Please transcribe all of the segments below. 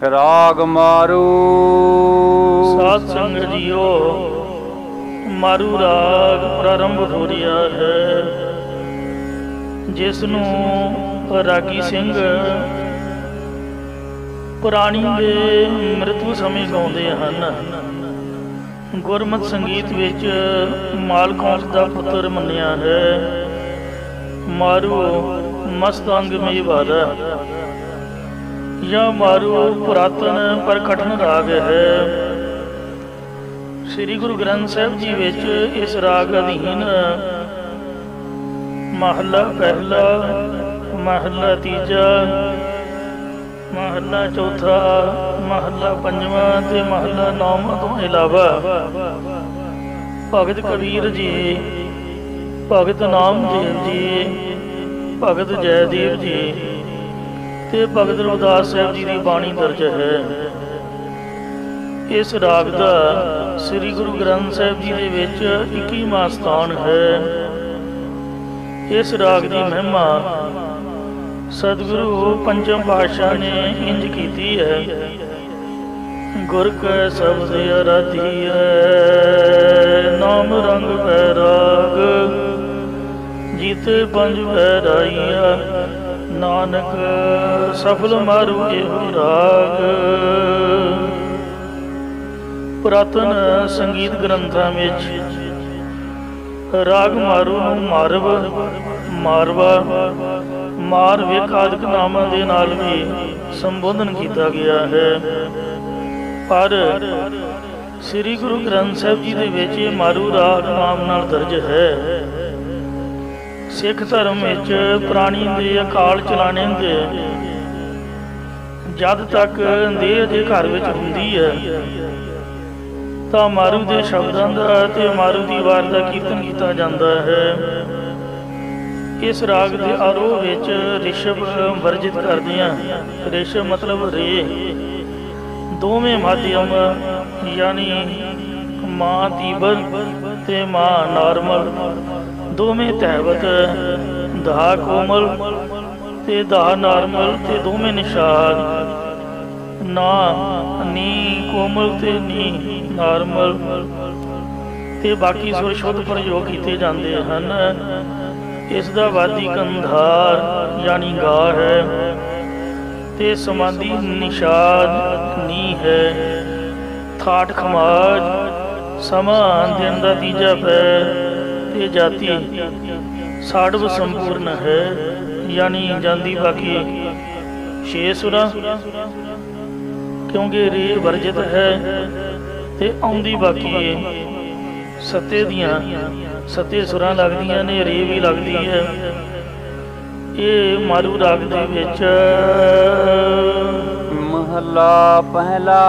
ਰਾਗ ਮਾਰੂ। ਸਾਧ ਸੰਗਤ ਜੀਓ, ਮਾਰੂ ਰਾਗ ਪ੍ਰਾਰੰਭ ਹੋ ਰਿਹਾ ਹੈ, ਜਿਸ ਨੂੰ ਰਾਗੀ ਸਿੰਘ ਪੁਰਾਣੀ ਦੇ ਮ੍ਰਿਤੂ ਸਮੇਂ ਗਾਉਂਦੇ ਹਨ। ਗੁਰਮਤਿ ਸੰਗੀਤ ਵਿੱਚ ਮਾਲਕੌਂਸ ਦਾ ਪੁੱਤਰ ਮੰਨਿਆ ਹੈ। ਮਾਰੂ ਮਸਤ ਅੰਗ ਮੇਂ ਵਾਰਾ। यह मारू पुरातन पर कठिन राग है। श्री गुरु ग्रंथ साहिब जी विच इस राग अधीन महला पहला, महला तीजा, महला चौथा, महला पंजवां ते महला नौवां तो इलावा भगत कबीर जी, भगत नामदेव जी, भगत जयदेव जी ਤੇ ਭਗਤ ਰਵਿਦਾਸ ਸਾਹਿਬ ਜੀ ਦੀ ਬਾਣੀ ਦਰਜ ਹੈ। ਇਸ ਰਾਗ ਦਾ ਸ੍ਰੀ ਗੁਰੂ ਗ੍ਰੰਥ ਸਾਹਿਬ ਜੀ ਦੇ ਵਿੱਚ 21ਵਾਂ ਸਥਾਨ ਹੈ। ਇਸ ਰਾਗ ਦੀ ਮਹਿਮਾ ਸਤਿਗੁਰੂ ਪੰਚਮ ਪਾਤਸ਼ਾਹ ਨੇ ਇੰਜ ਕੀਤੀ ਹੈ। ਗੁਰ ਕੈ ਸ਼ਬਦ ਅਰਾਧੀਐ, ਨਾਮ ਰੰਗ ਬੈਰਾਗ, ਜੀਤੇ ਪੰਜ ਬੈਰਾਈਆ, ਨਾਨਕ ਸਫਲ ਮਾਰੂ ਇਹੋ ਰਾਗ। ਪੁਰਾਤਨ ਸੰਗੀਤ ਗ੍ਰੰਥਾਂ ਵਿੱਚ ਰਾਗ ਮਾਰੂ ਨੂੰ ਮਾਰਵ, ਮਾਰਵਾ, ਮਾਰਵੇਕ ਆਦਿਕ ਨਾਮਾਂ ਦੇ ਨਾਲ ਵੀ ਸੰਬੋਧਨ ਕੀਤਾ ਗਿਆ ਹੈ। ਪਰ ਸ੍ਰੀ ਗੁਰੂ ਗ੍ਰੰਥ ਸਾਹਿਬ ਜੀ ਦੇ ਵਿੱਚ ਇਹ ਮਾਰੂ ਰਾਗ ਨਾਮ ਨਾਲ ਦਰਜ ਹੈ। ਸਿੱਖ ਧਰਮ ਵਿੱਚ ਪ੍ਰਾਣੀ ਦੇ ਅਕਾਲ ਚਲਾਣੇ ਦੇ ਜਦ ਤੱਕ ਦੇਹ ਦੇ ਘਰ ਵਿੱਚ ਹੁੰਦੀ ਹੈ ਤਾਂ ਮਾਰੂ ਦੇ ਸ਼ਬਦਾਂ ਦਾ ਤੇ ਮਾਰੂ ਦੀ ਵਾਰ ਦਾ ਕੀਰਤਨ ਕੀਤਾ ਜਾਂਦਾ ਹੈ। ਇਸ ਰਾਗ ਦੇ ਆਰੋਹ ਵਿੱਚ ਰਿਸ਼ਭ ਵਰਜਿਤ ਕਰਦਿਆਂ, ਰਿਸ਼ਭ ਮਤਲਬ ਰੇ, ਦੋਵੇਂ ਮਾਧਿਅਮ ਯਾਨੀ ਮਾਂ ਤੀਬਰ ਤੇ ਮਾਂ ਨਾਰਮਲ, ਦੋਵੇਂ ਤਹਿਵਤ, ਦਾ ਕੋਮਲ ਤੇ ਦਾ ਨਾਰਮਲ ਤੇ ਦੋਵੇਂ ਨਿਸ਼ਾਦ, ਨਾ ਨੀ ਕੋਮਲ ਤੇ ਨੀ ਨਾਰਮਲ ਤੇ ਬਾਕੀ ਸੁਰ ਸ਼ੁੱਧ ਪ੍ਰਯੋਗ ਕੀਤੇ ਜਾਂਦੇ ਹਨ। ਇਸ ਦਾ ਵਾਦੀ ਕੰਧਾਰ ਯਾਨੀ ਗਾ ਹੈ ਤੇ ਸਮਾਧੀ ਨਿਸ਼ਾਦ ਨੀ ਹੈ। ਥਾਟ ਖਮਾਜ ਸਮਾਂ ਦਿਨ ਦਾ ਤੀਜਾ ਪੈਰ ਤੇ ਜਾਤੀ ਸਾੜਵ ਸੰਪੂਰਨ ਹੈ ਯਾਨੀ ਜਾਂਦੀ ਬਾਕੀ 6 ਸੁਰਾਂ, ਕਿਉਂਕਿ ਰੇ ਵਰਜਿਤ ਹੈ ਤੇ ਆਉਂਦੀ ਬਾਕੀ ਸੱਤੇ ਦੀਆਂ 7 ਸੁਰਾਂ ਲੱਗਦੀਆਂ ਨੇ, ਰੇ ਵੀ ਲੱਗਦੀ ਹੈ। ਇਹ ਮਾਰੂ ਰਾਗ ਦੇ ਵਿੱਚ ਮਹਲਾ ਪਹਿਲਾ।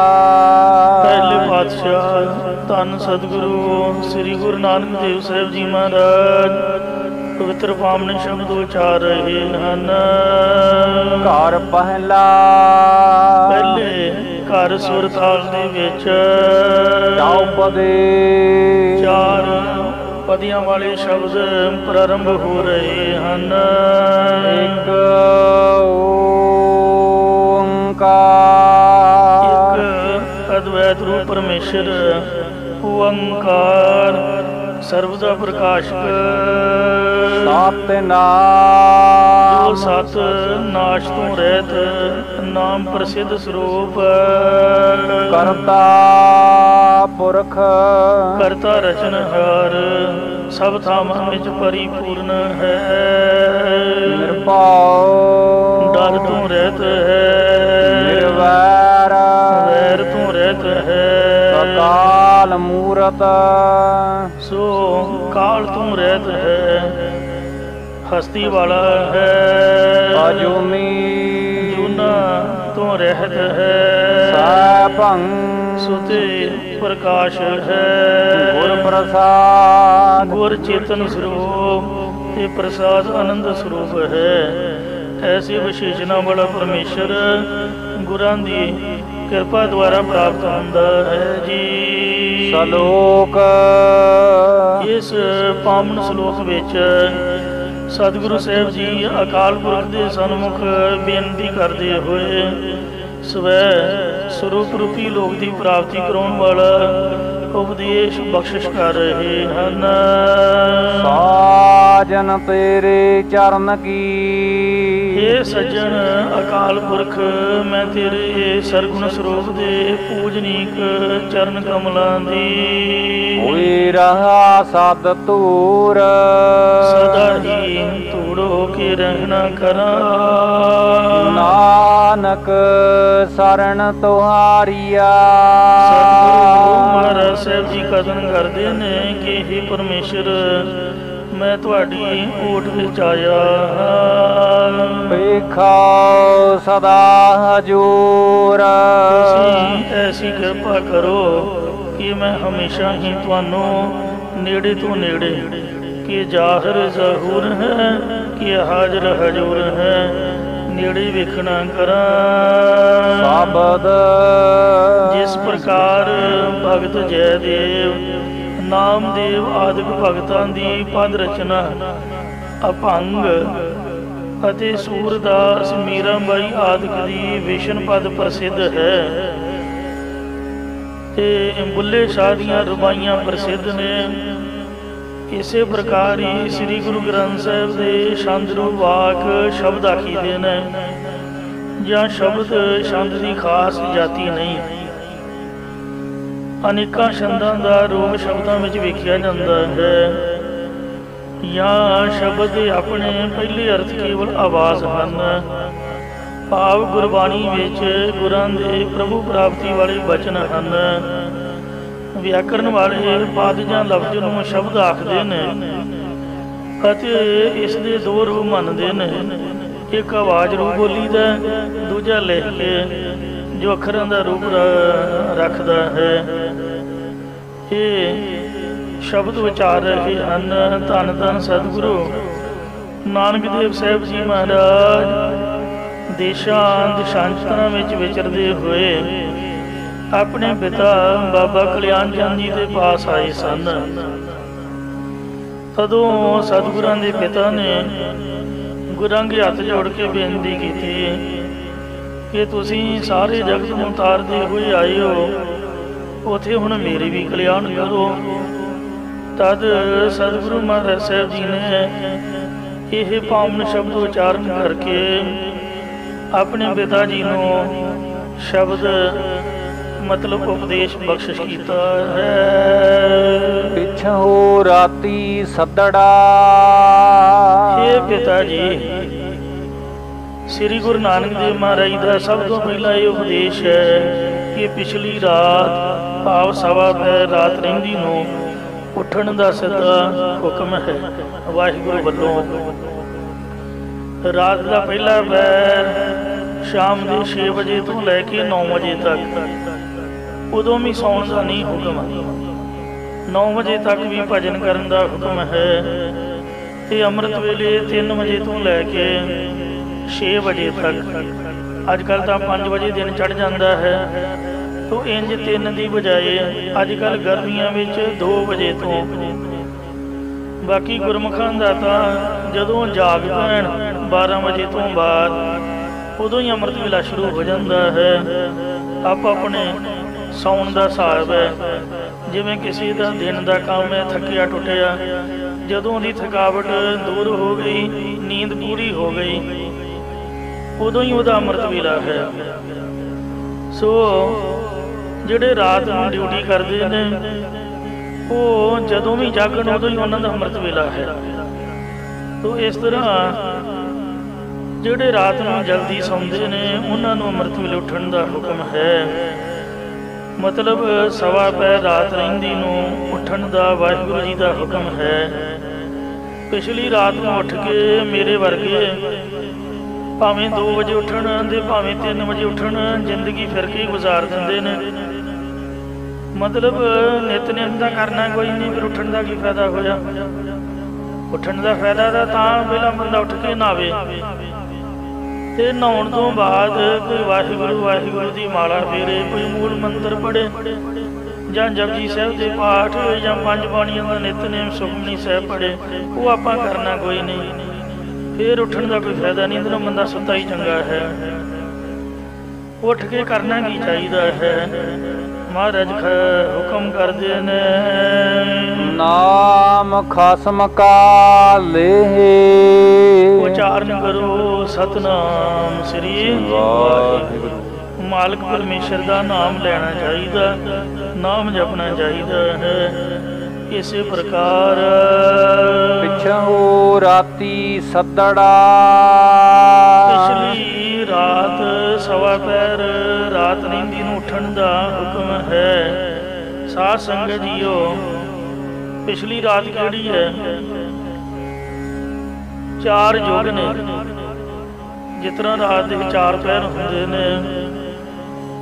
ਪਹਿਲੇ ਪਾਤਸ਼ਾਹ ਧੰਨ ਸਤਿਗੁਰੂ ਸ੍ਰੀ ਗੁਰੂ ਨਾਨਕ ਦੇਵ ਸਾਹਿਬ ਜੀ ਮਹਾਰਾਜ ਪਵਿੱਤਰ ਪਾਵਨ ਸ਼ਬਦ ਉਚਾਰ ਰਹੇ ਹਨ। ਘਰ ਪਹਿਲਾ। ਪਹਿਲੇ ਘਰ ਸੁਰ ਤਾਲ ਦੇ ਵਿੱਚ ਚੌਪਦੇ 4 ਪਦੀਆਂ ਵਾਲੇ ਸ਼ਬਦ ਪ੍ਰਾਰੰਭ ਹੋ ਰਹੇ ਹਨ। ਇੱਕ ਓੰਕਾਰ, ਇੱਕ ਅਦਵੈਤ ਰੂਪ ਪਰਮੇਸ਼ਰ ਓੰਕਾਰ ਸਰਬ ਦਾ ਪ੍ਰਕਾਸ਼ਕ, ਸਤਿਨਾਮ ਜੋ ਸਤ ਨਾਸ਼ ਤੋਂ ਰਹਿਤ, ਨਾਮ ਪ੍ਰਸਿੱਧ ਸਰੂਪ, ਕਰਤਾ ਪੁਰਖ, ਕਰਤਾ ਰਚਨਹਾਰ, ਸਭ ਥਾਵਾਂ ਵਿੱਚ ਪਰਿਪੂਰਨ ਹੈ। ਨਿਰਭਉ ਡਰ ਤੋਂ ਰਹਿਤ ਹੈ, ਨਿਰਵੈਰ ਵੈਰ ਤੋਂ ਰਹਿਤ ਹੈ। ਅਕਾਲ ਮੂਰਤ ਸੋ ਕਾਲ ਤੋਂ ਰਹਿਤ ਹੈ, ਹਸਤੀ ਵਾਲਾ ਹੈ। ਅਜੂਨੀ ਜੂਨਾ ਤੋਂ ਰਹਿਤ ਹੈ, ਸੈਭੰ ਸੁਤੇ ਪ੍ਰਕਾਸ਼ ਹੈ। ਗੁਰ ਪ੍ਰਸਾਦ ਗੁਰ ਚੇਤਨ ਸਰੂਪ ਤੇ ਪ੍ਰਸਾਦ ਆਨੰਦ ਸਰੂਪ ਹੈ। ਐਸੇ ਵਿਸ਼ੇਸ਼ਣਾ ਵਾਲਾ ਪਰਮੇਸ਼ਰ ਗੁਰਾਂ ਦੀ ਕਿਰਪਾ ਦੁਆਰਾ ਪ੍ਰਾਪਤ ਹੁੰਦਾ ਹੈ ਜੀ। ਸ਼ਲੋਕ। ਇਸ ਪਾਵਨ ਸ਼ਲੋਕ ਵਿੱਚ ਸਤਿਗੁਰੂ ਸਾਹਿਬ ਜੀ ਅਕਾਲ ਪੁਰਖ ਦੇ ਸਨਮੁਖ ਬੇਨਤੀ ਕਰਦੇ ਹੋਏ ਸਵੈ ਸਰੂਪ ਰੂਪੀ ਲੋਕ ਦੀ ਪ੍ਰਾਪਤੀ ਕਰਾਉਣ ਵਾਲਾ ਉਪਦੇਸ਼ ਬਖਸ਼ਿਸ਼ ਕਰ ਰਹੇ ਹਨ। ਸਾਜਨ ਤੇਰੇ ਚਰਨ ਕੀ, ਇਹ ਸੱਜਣ ਅਕਾਲ ਪੁਰਖ ਮੈਂ ਤੇਰੇ ਸਰਗੁਣ ਸਰੂਪ ਦੇ ਪੂਜਨੀਕ ਚਰਨ ਕਮਲਾਂ ਦੀ ਹੋਈ ਰਹਾ ਸਦ ਤੂਰ, ਸਦਾ ਹੀ ਧੂੜ ਹੋ ਕੇ ਰਹਿਣਾ ਕਰਾਂ। ਨਾਨਕ ਸਰਣ ਤੁਹਾਰੀਆ। ਸਤਿਗੁਰੂ ਮਹਾਰਾਜ ਸਾਹਿਬ ਜੀ ਕਥਨ ਕਰਦੇ ਨੇ ਕਿ ਹੇ ਪਰਮੇਸ਼ਰ ਮੈਂ ਤੁਹਾਡੀ ਓਟ ਵਿੱਚ ਆਇਆ ਹਾਂ। ਵੇਖੋ ਸਦਾ ਹਜੂਰ, ਤੁਸੀਂ ਐਸੀ ਕਿਰਪਾ ਕਰੋ ਕਿ ਮੈਂ ਹਮੇਸ਼ਾ ਹੀ ਤੁਹਾਨੂੰ ਨੇੜੇ ਤੋਂ ਨੇੜੇ, ਕਿ ਜ਼ਾਹਿਰ ਜ਼ਹੂਰ ਹੈ ਕਿ ਹਾਜ਼ਰ ਹਜ਼ੂਰ ਹੈ, ਨੇੜੇ ਵੇਖਣਾ ਕਰਾਂ। ਸ਼ਬਦ ਜਿਸ ਪ੍ਰਕਾਰ ਭਗਤ ਜੈਦੇਵ ਨਾਮਦੇਵ ਆਦਿਕ ਭਗਤਾਂ ਦੀ ਪਦ ਰਚਨਾ ਅਭੰਗ ਅਤੇ ਸੂਰਦਾਸ ਮੀਰਾਬਾਈ ਆਦਿਕ ਦੀ ਵਿਸ਼ਨ ਪਦ ਪ੍ਰਸਿੱਧ ਹੈ ਤੇ ਬੁੱਲੇ ਸ਼ਾਹ ਦੀਆਂ ਰਬਾਈਆਂ ਪ੍ਰਸਿੱਧ ਨੇ। ਇਸੇ ਪ੍ਰਕਾਰ ਹੀ ਸ੍ਰੀ ਗੁਰੂ ਗ੍ਰੰਥ ਸਾਹਿਬ ਦੇ ਛੰਦਰੂ ਵਾਕ ਸ਼ਬਦ ਆਖੀਦੇ ਨੇ, ਜਾਂ ਸ਼ਬਦ ਛੰਦ ਦੀ ਖਾਸ ਜਾਤੀ ਨਹੀਂ। ਅਨੇਕਾਂ ਛੰਦਾਂ ਦਾ ਰੂਪ ਸ਼ਬਦਾਂ ਵਿੱਚ ਵੇਖਿਆ ਜਾਂਦਾ ਹੈ, ਜਾਂ ਸ਼ਬਦ ਦੇ ਆਪਣੇ ਪਹਿਲੇ ਅਰਥ ਕੇਵਲ ਆਵਾਜ਼ ਹਨ। ਭਾਵ ਗੁਰਬਾਣੀ ਵਿੱਚ ਗੁਰਾਂ ਦੇ ਪ੍ਰਭੂ ਪ੍ਰਾਪਤੀ ਵਾਲੇ ਬਚਨ ਹਨ। ਵਿਆਕਰਨ ਵਾਲੇ ਪਦ ਜਾਂ ਲਫ਼ਜ਼ ਨੂੰ ਸ਼ਬਦ ਆਖਦੇ ਨੇ ਅਤੇ ਇਸ ਦੇ ਦੋ ਰੂਪ ਮੰਨਦੇ ਨੇ। ਇੱਕ ਆਵਾਜ਼ ਰੂਪ ਬੋਲੀ ਦਾ, ਦੂਜਾ ਲਿਖ ਕੇ ਜੋ ਅੱਖਰਾਂ ਦਾ ਰੂਪ ਰੱਖਦਾ ਹੈ। ਇਹ ਸ਼ਬਦ ਉਚਾਰ ਰਹੇ ਹਨ। ਧੰਨ ਧੰਨ ਸਤਿਗੁਰੂ ਨਾਨਕ ਦੇਵ ਸਾਹਿਬ ਜੀ ਮਹਾਰਾਜ ਦੇਸ਼ਾਂ ਦਿਸ਼ਾਂਤਰਾਂ ਵਿੱਚ ਵਿਚਰਦੇ ਹੋਏ ਆਪਣੇ ਪਿਤਾ ਬਾਬਾ ਕਲਿਆਣ ਚੰਦ ਜੀ ਦੇ ਪਾਸ ਆਏ ਸਨ। ਤਦੋਂ ਸਤਿਗੁਰਾਂ ਦੇ ਪਿਤਾ ਨੇ ਗੁਰਾਂ ਅੱਗੇ ਹੱਥ ਜੋੜ ਕੇ ਬੇਨਤੀ ਕੀਤੀ ਕਿ ਤੁਸੀਂ ਸਾਰੇ ਜਗਤ ਨੂੰ ਤਾਰਦੇ ਹੋਏ ਆਏ ਹੋ, ਉਥੇ ਹੁਣ ਮੇਰੇ ਵੀ ਕਲਿਆਣ ਕਰੋ। ਤਦ ਸਤਿਗੁਰੂ ਮਹਾਰਾਜ ਸਾਹਿਬ ਜੀ ਨੇ ਇਹ ਪਾਵਨ ਸ਼ਬਦ ਉਚਾਰਨ ਕਰਕੇ ਆਪਣੇ ਪਿਤਾ ਜੀ ਨੂੰ ਸ਼ਬਦ ਮਤਲਬ ਉਪਦੇਸ਼ ਬਖਸ਼ਿਸ਼ ਕੀਤਾ ਹੈ। ਪਿਛੋ ਰਾਤੀ ਸੱਦੜਾ, ਇਹ ਪਿਤਾ ਜੀ ਸ੍ਰੀ ਗੁਰੂ ਨਾਨਕ ਦੇਵ ਮਹਾਰਾਜ ਦਾ ਸਭ ਤੋਂ ਪਹਿਲਾ ਇਹ ਉਪਦੇਸ਼ ਹੈ ਕਿ ਪਿਛਲੀ ਰਾਤ ਭਾਵ ਸਵਾ ਪਹਿਰ ਰਾਤ ਰਹਿੰਦੀ ਨੂੰ ਉੱਠਣ ਦਾ ਸਿੱਧਾ ਹੁਕਮ ਹੈ ਵਾਹਿਗੁਰੂ ਵੱਲੋਂ। ਰਾਤ ਦਾ ਪਹਿਲਾ ਪਹਿਰ ਸ਼ਾਮ ਦੇ 6 ਵਜੇ ਤੋਂ ਲੈ ਕੇ 9 ਵਜੇ ਤੱਕ, ਉਦੋਂ ਵੀ ਸੌਣ ਦਾ ਨਹੀਂ ਹੁਕਮ। 9 ਵਜੇ ਤੱਕ ਵੀ ਭਜਨ ਕਰਨ ਦਾ ਹੁਕਮ ਹੈ ਤੇ ਅੰਮ੍ਰਿਤ ਵੇਲੇ 3 ਵਜੇ ਤੋਂ ਲੈ ਕੇ 6 ਵਜੇ ਤੱਕ। ਅੱਜ ਕੱਲ੍ਹ ਤਾਂ 5 ਵਜੇ ਦਿਨ ਚੜ੍ਹ ਜਾਂਦਾ ਹੈ, ਤੋ ਇੰਜ 3 ਦੀ ਬਜਾਏ ਅੱਜ ਕੱਲ੍ਹ ਗਰਮੀਆਂ ਵਿੱਚ 2 ਵਜੇ ਤੋਂ। ਬਾਕੀ ਗੁਰਮੁਖਾਂ ਦਾ ਤਾਂ ਜਦੋਂ ਜਾਗ ਪੈਣ 12 ਵਜੇ ਤੋਂ ਬਾਅਦ ਉਦੋਂ ਹੀ ਅੰਮ੍ਰਿਤ ਵੇਲਾ ਸ਼ੁਰੂ ਹੋ ਜਾਂਦਾ ਹੈ। ਆਪ ਆਪਣੇ ਸੌਣ ਦਾ ਹਿਸਾਬ ਹੈ, ਜਿਵੇਂ ਕਿਸੇ ਦਾ ਦਿਨ ਦਾ ਕੰਮ ਹੈ, ਥੱਕਿਆ ਟੁੱਟਿਆ, ਜਦੋਂ ਦੀ ਥਕਾਵਟ ਦੂਰ ਹੋ ਗਈ, ਨੀਂਦ ਪੂਰੀ ਹੋ ਗਈ, ਉਦੋਂ ਹੀ ਉਹਦਾ ਅੰਮ੍ਰਿਤ ਵੇਲਾ ਹੈ। ਸੋ ਜਿਹੜੇ ਰਾਤ ਨੂੰ ਡਿਊਟੀ ਕਰਦੇ ਨੇ ਉਹ ਜਦੋਂ ਵੀ ਜਾਗਣ ਉਦੋਂ ਹੀ ਉਹਨਾਂ ਦਾ ਅੰਮ੍ਰਿਤ ਵੇਲਾ ਹੈ। ਤੋ ਇਸ ਤਰ੍ਹਾਂ ਜਿਹੜੇ ਰਾਤ ਨੂੰ ਜਲਦੀ ਸੌਂਦੇ ਨੇ ਉਹਨਾਂ ਨੂੰ ਅੰਮ੍ਰਿਤ ਵੇਲੇ ਉੱਠਣ ਦਾ ਹੁਕਮ ਹੈ। ਮਤਲਬ ਸਵਾ ਪਹਿਰ ਰਾਤ ਰਹਿੰਦੀ ਨੂੰ ਉੱਠਣ ਦਾ ਵਾਹਿਗੁਰੂ ਜੀ ਦਾ ਹੁਕਮ ਹੈ। ਪਿਛਲੀ ਰਾਤ ਨੂੰ ਉੱਠ ਕੇ ਮੇਰੇ ਵਰਗੇ ਭਾਵੇਂ 2 ਵਜੇ ਉੱਠਣ ਤੇ ਭਾਵੇਂ 3 ਵਜੇ ਉੱਠਣ, ਜ਼ਿੰਦਗੀ ਫਿਰ ਕੇ ਗੁਜ਼ਾਰ ਦਿੰਦੇ ਨੇ। ਮਤਲਬ ਨਿਤਨੇਮ ਦਾ ਕਰਨਾ ਕੋਈ ਨਹੀਂ, ਫਿਰ ਉੱਠਣ ਦਾ ਕੀ ਫਾਇਦਾ ਹੋਇਆ? ਉੱਠਣ ਦਾ ਫਾਇਦਾ ਤਾਂ ਪਹਿਲਾਂ ਬੰਦਾ ਉੱਠ ਕੇ ਨਹਾਵੇ ਤੇ ਨਹਾਉਣ ਤੋਂ ਬਾਅਦ ਕੋਈ ਵਾਹਿਗੁਰੂ ਵਾਹਿਗੁਰੂ ਦੀ ਮਾਲਾ ਫੇਰੇ, ਕੋਈ ਮੂਲ ਮੰਤਰ ਪੜ੍ਹੇ ਜਾਂ ਜਪਜੀ ਸਾਹਿਬ ਦੇ ਪਾਠ ਜਾਂ 5 ਬਾਣੀਆਂ ਦਾ ਨਿਤਨੇਮ ਸੁਖਮਨੀ ਸਾਹਿਬ ਪੜ੍ਹੇ। ਉਹ ਆਪਾਂ ਕਰਨਾ ਕੋਈ ਨਹੀਂ, ਫਿਰ ਉੱਠਣ ਦਾ ਕੋਈ ਫਾਇਦਾ ਨਹੀਂ। ਇਹਨੂੰ ਬੰਦਾ ਸੁੱਤਾ ਹੀ ਚੰਗਾ ਹੈ। ਉੱਠ ਕੇ ਕਰਨਾ ਕੀ ਚਾਹੀਦਾ ਹੈ? ਮਹਾਰਾਜ ਹੁਕਮ ਕਰਦੇ ਨੇ, ਨਾਮ ਖਸਮ ਕਾ ਲੇਹ। ਉਚਾਰਨ ਕਰੋ ਸਤਨਾਮ ਸ੍ਰੀ ਵਾਹਿਗੁਰੂ। ਮਾਲਕ ਪਰਮੇਸ਼ਰ ਦਾ ਨਾਮ ਲੈਣਾ ਚਾਹੀਦਾ, ਨਾਮ ਜਪਣਾ ਚਾਹੀਦਾ ਹੈ। ਇਸੇ ਪ੍ਰਕਾਰ ਪਿਛਹੁ ਰਾਤੀ ਸੱਦੜਾ। ਪਿਛਲੀ ਰਾਤ ਸਵਾ ਪਹਿਰ ਰਾਤ ਨੀਂਦੀ ਨੂੰ ਉੱਠਣ ਦਾ ਹੁਕਮ ਹੈ। ਸਾਧ ਸੰਗਤ ਜੀਓ, ਪਿਛਲੀ ਰਾਤ ਕਿਹੜੀ ਹੈ? 4 ਯੁੱਗ ਨੇ। ਜਿਸ ਤਰ੍ਹਾਂ ਰਾਤ ਦੇ 4 ਪਹਿਰ ਹੁੰਦੇ ਨੇ,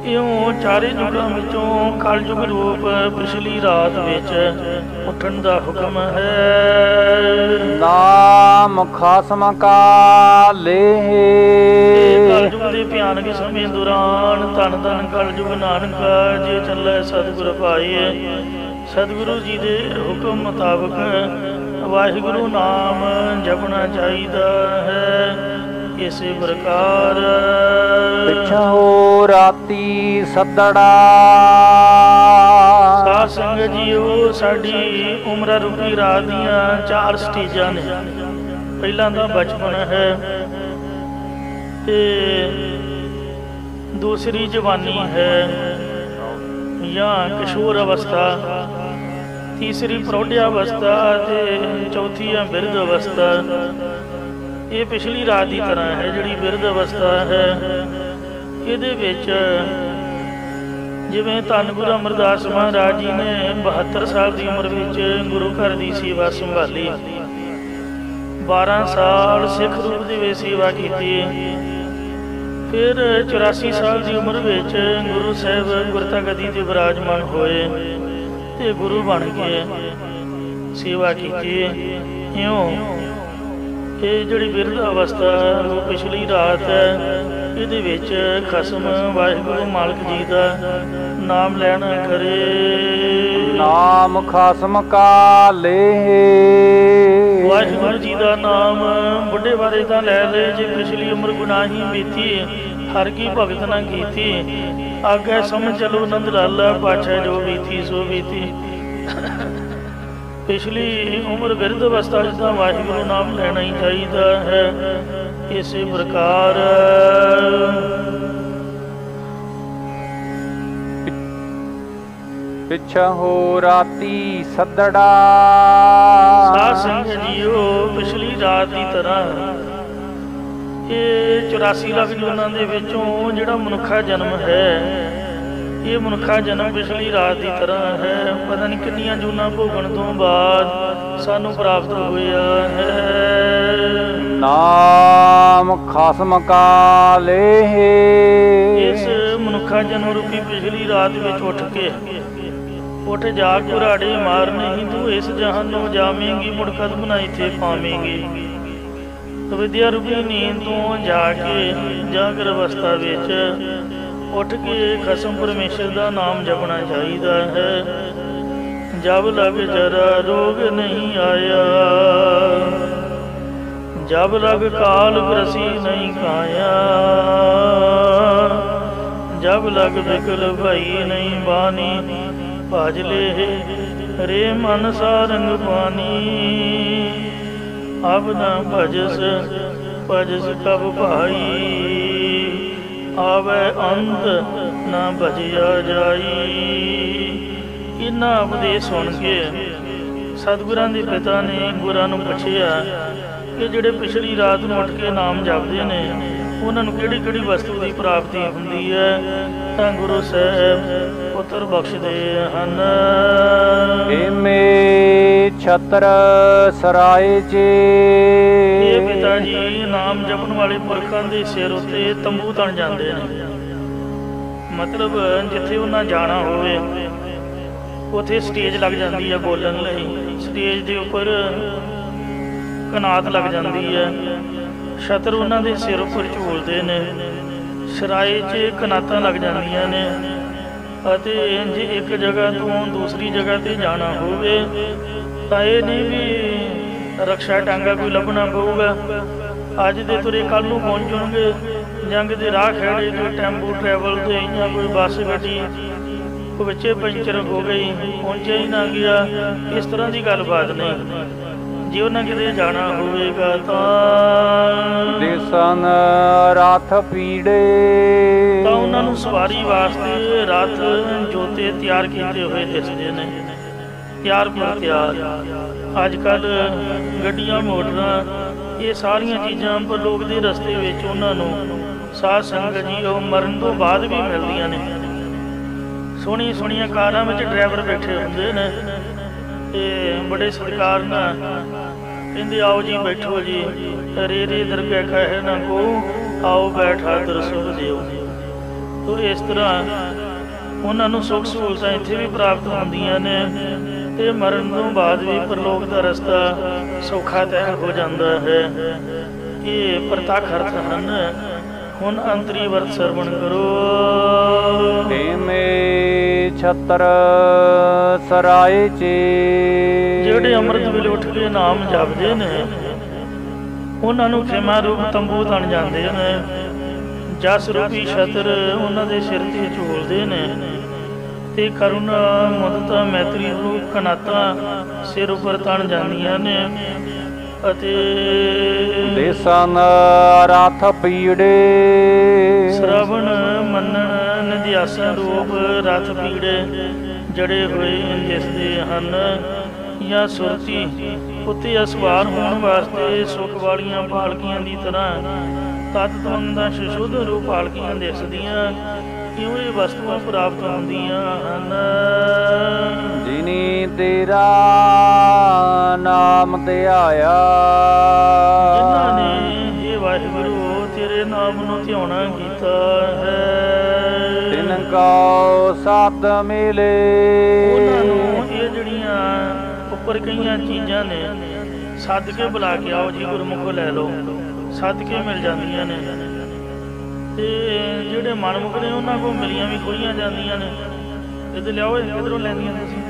ਇਉਂ 4 ਯੁੱਗਾਂ ਵਿੱਚੋਂ ਕਲਯੁਗ ਰੂਪ ਪਿਛਲੀ ਰਾਤ ਵਿੱਚ ਉੱਠਣ ਦਾ ਹੁਕਮ ਹੈ। ਨਾਮ ਖਸਮ ਕਾ ਲੇਹ। ਕਲਯੁਗ ਦੇ ਭਿਆਨਕ ਸਮੇਂ ਦੌਰਾਨ ਧੰਨ ਧੰਨ ਕਲਯੁਗ ਨਾਨਕ ਜੇ ਚੱਲੇ ਸਤਿਗੁਰ ਭਾਈ। ਸਤਿਗੁਰੂ ਜੀ ਦੇ ਹੁਕਮ ਮੁਤਾਬਕ ਵਾਹਿਗੁਰੂ ਨਾਮ ਜਪਣਾ ਚਾਹੀਦਾ ਹੈ। ਇਸੇ ਪ੍ਰਕਾਰ ਪਿਛਹੁ ਰਾਤੀ ਸੱਦੜਾ। ਸਾਧ ਸੰਗਤ ਜੀਓ, ਸਾਡੀ ਉਮਰ ਰੂਪੀ ਰਾਤ ਦੀਆਂ 4 ਸਟੇਜਾਂ ਨੇ। ਪਹਿਲਾਂ ਤਾਂ ਬਚਪਨ ਹੈ, ਤੇ ਦੂਸਰੀ ਜਵਾਨੀ ਹੈ ਜਾਂ ਕਿਸ਼ੋਰ ਅਵਸਥਾ, ਤੀਸਰੀ ਪ੍ਰੌਢਿਆ ਅਵਸਥਾ ਤੇ ਚੌਥੀ ਹੈ ਬਿਰਧ ਅਵਸਥਾ। ਇਹ ਪਿਛਲੀ ਰਾਤ ਦੀ ਤਰ੍ਹਾਂ ਹੈ। ਜਿਹੜੀ ਬਿਰਧ ਅਵਸਥਾ ਹੈ, ਇਹਦੇ ਵਿੱਚ ਜਿਵੇਂ ਧੰਨ ਗੁਰੂ ਅਮਰਦਾਸ ਮਹਾਰਾਜ ਜੀ ਨੇ 72 ਸਾਲ ਦੀ ਉਮਰ ਵਿੱਚ ਗੁਰੂ ਘਰ ਦੀ ਸੇਵਾ ਸੰਭਾਲੀ। 12 ਸਾਲ ਸਿੱਖ ਰੂਪ ਦੇ ਵਿੱਚ ਸੇਵਾ ਕੀਤੀ। ਫਿਰ 84 ਸਾਲ ਦੀ ਉਮਰ ਵਿੱਚ ਗੁਰੂ ਸਾਹਿਬ ਗੁਰਤਾ ਗੱਦੀ ਤੇ ਵਿਰਾਜਮਾਨ ਹੋਏ ਤੇ ਗੁਰੂ ਬਣ ਕੇ ਸੇਵਾ ਕੀਤੀ। ਇਉਂ ਇਹ ਜਿਹੜੀ ਬਿਰਧ ਅਵਸਥਾ ਉਹ ਪਿਛਲੀ ਰਾਤ ਹੈ। ਇਹਦੇ ਵਿੱਚ ਖਸਮ ਵਾਹਿਗੁਰੂ ਮਾਲਕ ਜੀ ਦਾ ਨਾਮ ਲੈਣਾ ਕਰੇ। ਨਾਮ ਖਸਮ ਕਾ ਲੇਹ। ਵਾਹਿਗੁਰੂ ਜੀ ਦਾ ਨਾਮ ਬੁੱਢੇ ਬਾਰੇ ਤਾਂ ਲੈ ਲੈ, ਜੇ ਪਿਛਲੀ ਉਮਰ ਗੁਨਾਹੀ ਬੀਤੀ, ਹਰ ਕੀ ਭਗਤ ਨਾ ਕੀਤੀ, ਆਗੇ ਸਮਝ ਚਲੋ ਨੰਦ ਲਾਲਾ ਪਾਛੈ ਜੋ ਬੀਤੀ ਸੋ ਬੀਤੀ। ਪਿਛਲੀ ਉਮਰ ਬਿਰਧ ਅਵਸਥਾ ਜਿੱਦਾਂ ਵਾਹਿਗੁਰੂ ਨਾਮ ਲੈਣਾ ਹੀ ਚਾਹੀਦਾ ਹੈ। ਇਸੇ ਪ੍ਰਕਾਰ ਪਿਛਹੁ ਰਾਤੀ ਸੱਦੜਾ। ਸਾਧ ਸੰਗਤ ਜੀਓ, ਪਿਛਲੀ ਰਾਤ ਦੀ ਤਰ੍ਹਾਂ ਇਹ 84 ਲੱਖ ਜੂਨਾਂ ਦੇ ਵਿੱਚੋਂ ਜਿਹੜਾ ਮਨੁੱਖਾ ਜਨਮ ਹੈ, ਇਹ ਮਨੁੱਖਾ ਜਨਮ ਪਿਛਲੀ ਰਾਤ ਦੀ ਤਰ੍ਹਾਂ ਹੈ। ਪਤਾ ਨਹੀਂ ਕਿੰਨੀਆਂ ਜੂਨਾਂ ਭੋਗਣ ਤੋਂ ਬਾਅਦ ਸਾਨੂੰ ਪ੍ਰਾਪਤ ਹੋਇਆ ਹੈ। ਨਾਮ ਖਸਮ ਕਾ ਲੇਹ। ਇਸ ਮਨੁੱਖਾ ਜਨਮ ਰੂਪੀ ਪਿਛਲੀ ਰਾਤ ਵਿੱਚ ਉੱਠ ਜਾ ਕੁਰਾੜੇ ਮਾਰ ਨਹੀਂ ਤੂੰ ਇਸ ਜਹਾਨ ਨੂੰ ਜਾਵੇਂਗੀ, ਮੁੜ ਕਦਮ ਨਾ ਇੱਥੇ ਪਾਵੇਂਗੀ। ਵਿਦਿਆ ਰੂਪੀ ਨੀਂਦ ਤੋਂ ਜਾ ਕੇ ਜਾਗਰ ਅਵਸਥਾ ਵਿੱਚ ਉੱਠ ਕੇ ਖਸਮ ਪਰਮੇਸ਼ਰ ਦਾ ਨਾਮ ਜਪਣਾ ਚਾਹੀਦਾ ਹੈ। ਜਬ ਲਗ ਜਰਾ ਰੋਗ ਨਹੀਂ ਆਇਆ, ਜਬ ਲਗ ਕਾਲ ਗ੍ਰਸੀ ਨਹੀਂ ਕਾਇਆ, ਜਬ ਲਗ ਬਿਕਲ ਭਈ ਨਹੀਂ ਬਾਣੀ, ਭਜ ਲੈ ਰੇ ਮਨ ਸਾਰੰਗ ਪਾਣੀ। ਅਬ ਨਾ ਭਜਸ ਕਬ ਭਾਈ, ਆਵੇ ਅੰਤ ਨਾ ਭਜਿਆ ਜਾਈ। ਇਹਨਾਂ ਉਪਦੇਸ਼ ਸੁਣ ਕੇ ਸਤਿਗੁਰਾਂ ਦੇ ਪਿਤਾ ਨੇ ਗੁਰਾਂ ਨੂੰ ਪੁੱਛਿਆ ਕਿ ਜਿਹੜੇ ਪਿਛਲੀ ਰਾਤ ਨੂੰ ਉੱਠ ਕੇ ਨਾਮ ਜਪਦੇ ਨੇ, ਉਹਨਾਂ ਨੂੰ ਕਿਹੜੀ ਕਿਹੜੀ ਵਸਤੂ ਦੀ ਪ੍ਰਾਪਤੀ ਹੁੰਦੀ ਹੈ? ਤਾਂ ਗੁਰੂ ਸਾਹਿਬ ਉੱਤਰ ਬਖਸ਼ਦੇ ਹਨ। ਏਮੇ ਛਤਰ ਸਰਾਏ ਜੇ। ਇਹ ਪਿਤਾ ਜੀ ਨਾਮ ਜਪਣ ਵਾਲੇ ਪੁਰਖਾਂ ਦੇ ਸਿਰ ਉੱਤੇ ਤੰਬੂ ਤਣ ਜਾਂਦੇ ਨੇ। ਮਤਲਬ ਜਿੱਥੇ ਉਹਨਾਂ ਜਾਣਾ ਹੋਵੇ ਉੱਥੇ ਸਟੇਜ ਲੱਗ ਜਾਂਦੀ ਹੈ ਬੋਲਣ ਲਈ। ਸਟੇਜ ਦੇ ਉੱਪਰ ਕਨਾਤ ਲੱਗ ਜਾਂਦੀ ਹੈ, ਛਤਰ ਉਹਨਾਂ ਦੇ ਸਿਰ ਉੱਪਰ ਝੂਲਦੇ ਨੇ। ਸਰਾਏ 'ਚ ਕਨਾਤਾਂ ਲੱਗ ਜਾਂਦੀਆਂ ਨੇ। ਅਤੇ ਜੇ ਇੱਕ ਜਗ੍ਹਾ ਤੋਂ ਦੂਸਰੀ ਜਗ੍ਹਾ 'ਤੇ ਜਾਣਾ ਹੋਵੇ ਤਾਂ ਇਹ ਨਹੀਂ ਵੀ ਰਕਸ਼ਾ ਟਾਂਗਾ ਕੋਈ ਲੱਭਣਾ ਪਊਗਾ। ਅੱਜ ਦੇ ਤੁਰੇ ਕੱਲ੍ਹ ਨੂੰ ਪਹੁੰਚ ਜਾਣਗੇ, ਜੰਗ ਦੇ ਰਾਹ ਖੜੇ ਕੋਈ ਟੈਂਪੂ ਟਰੈਵਲ ਤੇ ਜਾਂ ਕੋਈ ਬੱਸ ਗੱਡੀ ਉਹ ਵਿੱਚੇ ਪੰਚਰ ਹੋ ਗਈ, ਪਹੁੰਚਿਆ ਹੀ ਨਾ ਗਿਆ, ਇਸ ਤਰ੍ਹਾਂ ਦੀ ਗੱਲਬਾਤ ਨਹੀਂ। ਜੇ ਉਹਨਾਂ ਕਿਤੇ ਜਾਣਾ ਹੋਵੇਗਾ ਤਾਂ ਦੇਸਨ ਰਥ ਪੀੜੇ, ਤਾਂ ਉਹਨਾਂ ਨੂੰ ਸਵਾਰੀ ਵਾਸਤੇ ਰਥ ਜੋਤੇ ਤਿਆਰ ਕੀਤੇ ਹੋਏ ਦਿਸਦੇ ਨੇ, ਤਿਆਰ ਪਰ ਤਿਆਰ। ਅੱਜ ਕੱਲ੍ਹ ਗੱਡੀਆਂ ਮੋਟਰਾਂ ਇਹ ਸਾਰੀਆਂ ਚੀਜ਼ਾਂ ਪਰਲੋਕ ਦੇ ਰਸਤੇ ਵਿੱਚ ਉਹਨਾਂ ਨੂੰ ਸਾਧ ਸੰਗਤ ਜੀ ਉਹ ਮਰਨ ਤੋਂ ਬਾਅਦ ਵੀ ਮਿਲਦੀਆਂ ਨੇ। ਸੋਹਣੀਆਂ ਸੋਹਣੀਆਂ ਕਾਰਾਂ ਵਿੱਚ ਡਰਾਈਵਰ ਬੈਠੇ ਹੁੰਦੇ ਨੇ ਤੇ ਬੜੇ ਸਤਿਕਾਰ ਨਾਲ ਕਹਿੰਦੇ ਆਓ ਜੀ ਬੈਠੋ ਜੀ, ਰੇ ਰੇ ਦਰਗਾਹ ਕਹੇ ਨਾ ਕੋ ਆਓ ਬੈਠਾ ਦਰਸੁਖ ਦਿਓ। ਤੋ ਇਸ ਤਰ੍ਹਾਂ ਉਹਨਾਂ ਨੂੰ ਸੁੱਖ ਸਹੂਲਤਾਂ ਇੱਥੇ ਵੀ ਪ੍ਰਾਪਤ ਹੁੰਦੀਆਂ ਨੇ ਤੇ ਮਰਨ ਤੋਂ ਬਾਅਦ ਵੀ ਪਰਲੋਕ ਦਾ ਰਸਤਾ ਸੌਖਾ ਤੈਅ ਹੋ ਜਾਂਦਾ ਹੈ। ਇਹ ਪ੍ਰਤੱਖ ਅਰਥ ਹਨ। ਹੁਣ ਅੰਤਰੀ ਵਰਤ ਸਰਵਣ ਕਰੋ। ਤੇਮੇ ਛਤਰ ਸਰਾਏ ਚੇ, ਜਿਹੜੇ ਅੰਮ੍ਰਿਤ ਵੇਲੇ ਉੱਠ ਕੇ ਨਾਮ ਜਪਦੇ ਨੇ ਉਹਨਾਂ ਨੂੰ ਖੇਮਾ ਰੂਪ ਤੰਬੂ ਤਣ ਜਾਂਦੇ ਨੇ, ਜਸ ਰੂਪੀ ਛਤਰ ਉਹਨਾਂ ਦੇ ਸਿਰ ਤੇ ਝੂਲਦੇ ਨੇ ਤੇ ਕਰੁਣਾ ਮੁਦਤਾ ਮੈਤਰੀ ਰੂਪ ਕਨਾਤਾਂ ਸਿਰ ਉੱਪਰ ਤਣ ਜਾਂਦੀਆਂ ਨੇ ਅਤੇ ਦੇਸਨ ਰਥ ਪੀੜੇ, ਸ਼ਰਵਣ ਮੰਨਣ ਨਿਧਿਆਸਨ ਰੂਪ ਰਥ ਪੀੜੇ ਜੜੇ ਹੋਏ ਦਿਸਦੇ ਹਨ। ਜਾਂ ਸੁਰਤੀ ਉੱਤੇ ਅਸਵਾਰ ਹੋਣ ਵਾਸਤੇ ਸੁੱਖ ਵਾਲੀਆਂ ਪਾਲਕੀਆਂ ਦੀ ਤਰ੍ਹਾਂ ਤਤ ਤਵੰਦਾਂ ਸ਼ੁੱਧ ਰੂਪ ਪਾਲਕੀਆਂ ਦਿਸਦੀਆਂ, ਕਿਉਂ ਇਹ ਵਸਤੂਆਂ ਪ੍ਰਾਪਤ ਹੁੰਦੀਆਂ ਹਨ। ਜਿਨੀ ਤੇਰਾ ਨਾਮ ਧਿਆਇਆ, ਜਿਨ੍ਹਾਂ ਨੇ ਇਹ ਵਾਹਿਗੁਰੂ ਤੇਰੇ ਨਾਮ ਨੂੰ ਧਿਆਉਣਾ ਕੀਤਾ ਹੈ, ਤਿਨ ਕਉ ਸਤ ਮਿਲੇ। ਉਹਨਾਂ ਨੂੰ ਇਹ ਜਿਹੜੀਆਂ ਉੱਪਰ ਕਈਆਂ ਚੀਜ਼ਾਂ ਨੇ ਸੱਦ ਕੇ ਬੁਲਾ ਕੇ ਆਓ ਜੀ ਗੁਰਮੁਖ ਲੈ ਲਓ, ਸੱਦ ਕੇ ਮਿਲ ਜਾਂਦੀਆਂ ਨੇ। ਤੇ ਜਿਹੜੇ ਮਨਮੁਖ ਨੇ ਉਹਨਾਂ ਕੋਲ ਮਿਲੀਆਂ ਵੀ ਖੋਈਆਂ ਜਾਂਦੀਆਂ ਨੇ, ਇਹਦੇ ਲਿਆਓ ਕਿੱਧਰੋਂ ਲੈਂਦੀਆਂ ਤੁਸੀਂ।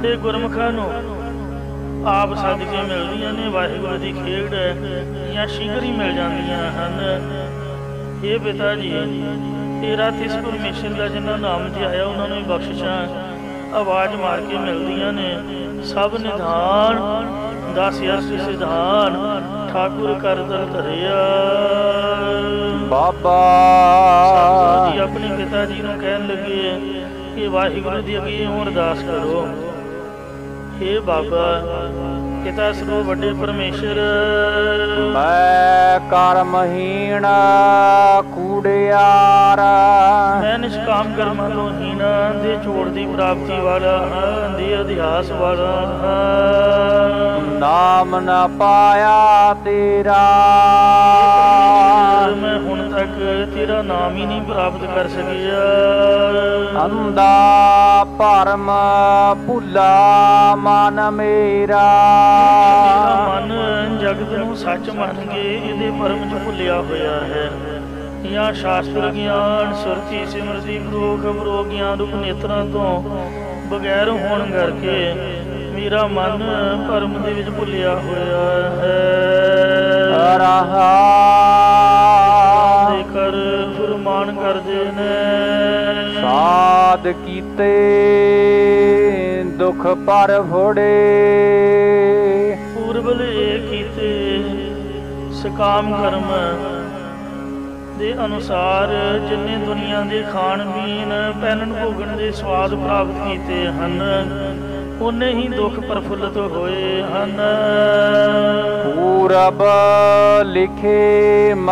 ਤੇ ਗੁਰਮੁਖਾਂ ਨੂੰ ਆਪ ਸੱਦ ਕੇ ਮਿਲਦੀਆਂ ਨੇ, ਵਾਹਿਗੁਰੂ ਦੀ ਖੇਡ ਜਾਂ ਸ਼ੀਘਰ ਹੀ ਮਿਲ ਜਾਂਦੀਆਂ ਹਨ। ਇਹ ਪਿਤਾ ਜੀ ਤੇਰਾ ਤਿਸ ਪਰਮੇਸ਼ਰ ਦਾ ਜਿਨ੍ਹਾਂ ਨਾਮ ਧਿਆਇਆ ਉਹਨਾਂ ਨੂੰ ਹੀ ਬਖਸ਼ਿਸ਼ਾਂ ਆਵਾਜ਼ ਮਾਰ ਕੇ ਮਿਲਦੀਆਂ ਨੇ। ਸਭ ਨਿਧਾਨ ਦਸ ਅਰਸ ਸਿਧਾਨ ਠਾਕੁਰ ਕਰ ਦਰ ਧਰਿਆ। ਬਾਬਾ ਜੀ ਆਪਣੇ ਪਿਤਾ ਜੀ ਨੂੰ ਕਹਿਣ ਲੱਗੇ ਕਿ ਵਾਹਿਗੁਰੂ ਦੀ ਅੱਗੇ ਇਉਂ ਅਰਦਾਸ ਕਰੋ, ਹੇ ਬਾਬਾ ਪਿਤਾ ਸਰੋ ਵੱਡੇ ਪਰਮੇਸ਼ਰ, ਮੈਂ ਕਰਮਹੀਣ ਕੂੜਿਆਰ, ਮੈਂ ਨਿਸ਼ਕਾਮ ਕਰਮਾਂ ਤੋਂ ਹੀਣ ਦੇ ਝੋੜ ਦੀ ਪ੍ਰਾਪਤੀ ਵਾਲਾ ਹਾਂ, ਦੇ ਅਧਿਆਸ ਵਾਲਾ ਹਾਂ। ਨਾਮ ਨਾ ਪਾਇਆ ਤੇਰਾ, ਮੈਂ ਹੁਣ ਤੱਕ ਤੇਰਾ ਨਾਮ ਹੀ ਨਹੀਂ ਪ੍ਰਾਪਤ ਕਰ ਸਕਿਆ। ਅੰਦਾ ਭਰਮ ਭੁੱਲਾ ਮਨ ਮੇਰਾ, ਮਨ ਜਗਤ ਨੂੰ ਸੱਚ ਮੰਨ ਕੇ ਇਹਦੇ ਭਰਮ ਚ ਭੁੱਲਿਆ ਹੋਇਆ ਹੈ। ਜਾਂ ਸ਼ਾਸਤਰ ਗਿਆਨ ਸੁਰਤੀ ਸਿਮਰਤੀ ਪ੍ਰੋਖ ਅਪਰੋਖ ਗਿਆਨ ਰੂਪ ਨੇਤਰਾਂ ਤੋਂ ਬਗੈਰ ਹੋਣ ਕਰਕੇ ਮੇਰਾ ਮਨ ਭਰਮ ਦੇ ਵਿੱਚ ਭੁੱਲਿਆ ਹੋਇਆ ਹੈ। ਰਹਾ ਦੇ ਕਰ ਫੁਰਮਾਨ ਕਰਦੇ ਨੇ, ਸਾਧ ਕੀਤੇ ਦੁਖ ਪਰ ਫੋੜੇ, ਪੂਰਬਲੇ ਕੀਤੇ ਸਕਾਮ ਕਰਮ ਦੇ ਅਨੁਸਾਰ ਜਿੰਨੇ ਦੁਨੀਆ ਦੇ ਖਾਣ ਪੀਣ ਪਹਿਨਣ ਭੋਗਣ ਦੇ ਸਵਾਦ ਪ੍ਰਾਪਤ ਕੀਤੇ ਹਨ, ਉਨੇ ਹੀ ਦੁੱਖ ਪ੍ਰਫੁੱਲਤ ਹੋਏ ਹਨ। ਪੂਰਬ ਲਿਖੇ ਮਾਈ,